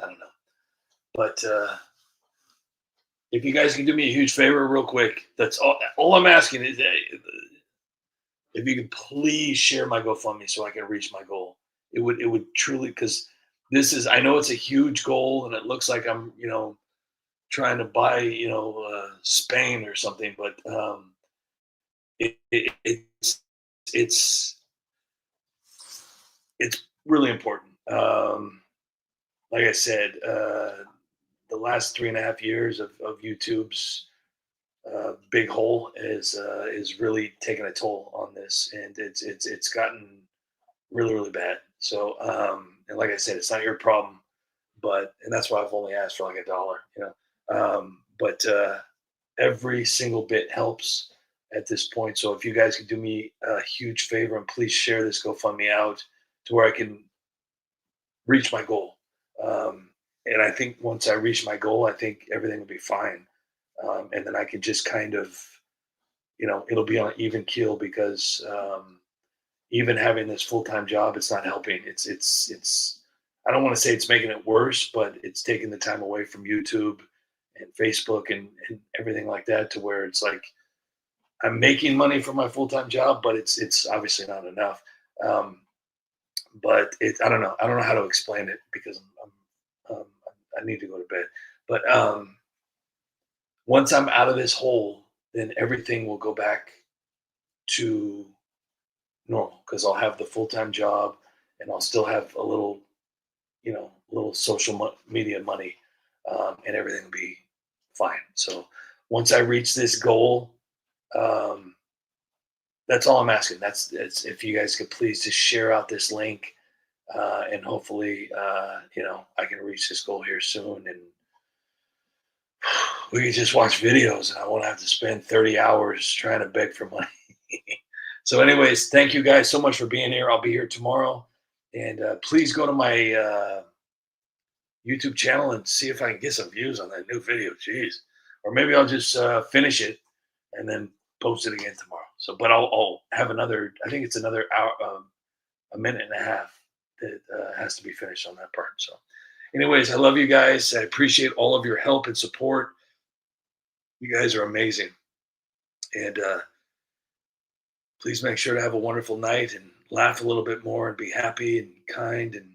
don't know. But if you guys can do me a huge favor real quick, that's all I'm asking is if you could please share my GoFundMe so I can reach my goal. It would truly, because this is, I know it's a huge goal and it looks like I'm, trying to buy, Spain or something, but it's really important. Like I said, the last 3.5 years of YouTube's big hole is really taking a toll on this, and it's gotten really, really bad. So, and like I said, it's not your problem, and that's why I've only asked for like $1, but every single bit helps at this point. So if you guys could do me a huge favor and please share this GoFundMe out to where I can reach my goal. And I think once I reach my goal, I think everything will be fine. And then I can just kind of, it'll be on an even keel, because even having this full-time job, it's not helping. It's I don't want to say it's making it worse, but it's taking the time away from YouTube and Facebook and everything like that, to where it's like I'm making money for my full-time job, but it's obviously not enough. But I don't know how to explain it, because I need to go to bed. But once I'm out of this hole, then everything will go back to normal, because I'll have the full-time job and I'll still have a little, little social media money, and everything will be fine. So once I reach this goal, that's all I'm asking. That's if you guys could please just share out this link, and hopefully, I can reach this goal here soon, and we can just watch videos, and I won't have to spend 30 hours trying to beg for money. So anyways, thank you guys so much for being here. I'll be here tomorrow, and please go to my YouTube channel and see if I can get some views on that new video. Jeez. Or maybe I'll just finish it and then post it again tomorrow. So, but I'll have another, I think it's another hour, a minute and a half that has to be finished on that part. So anyways, I love you guys. I appreciate all of your help and support. You guys are amazing. And please make sure to have a wonderful night and laugh a little bit more and be happy and kind. And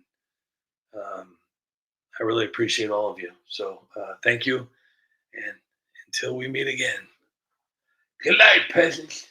I really appreciate all of you. So thank you. And until we meet again, good night, peasants.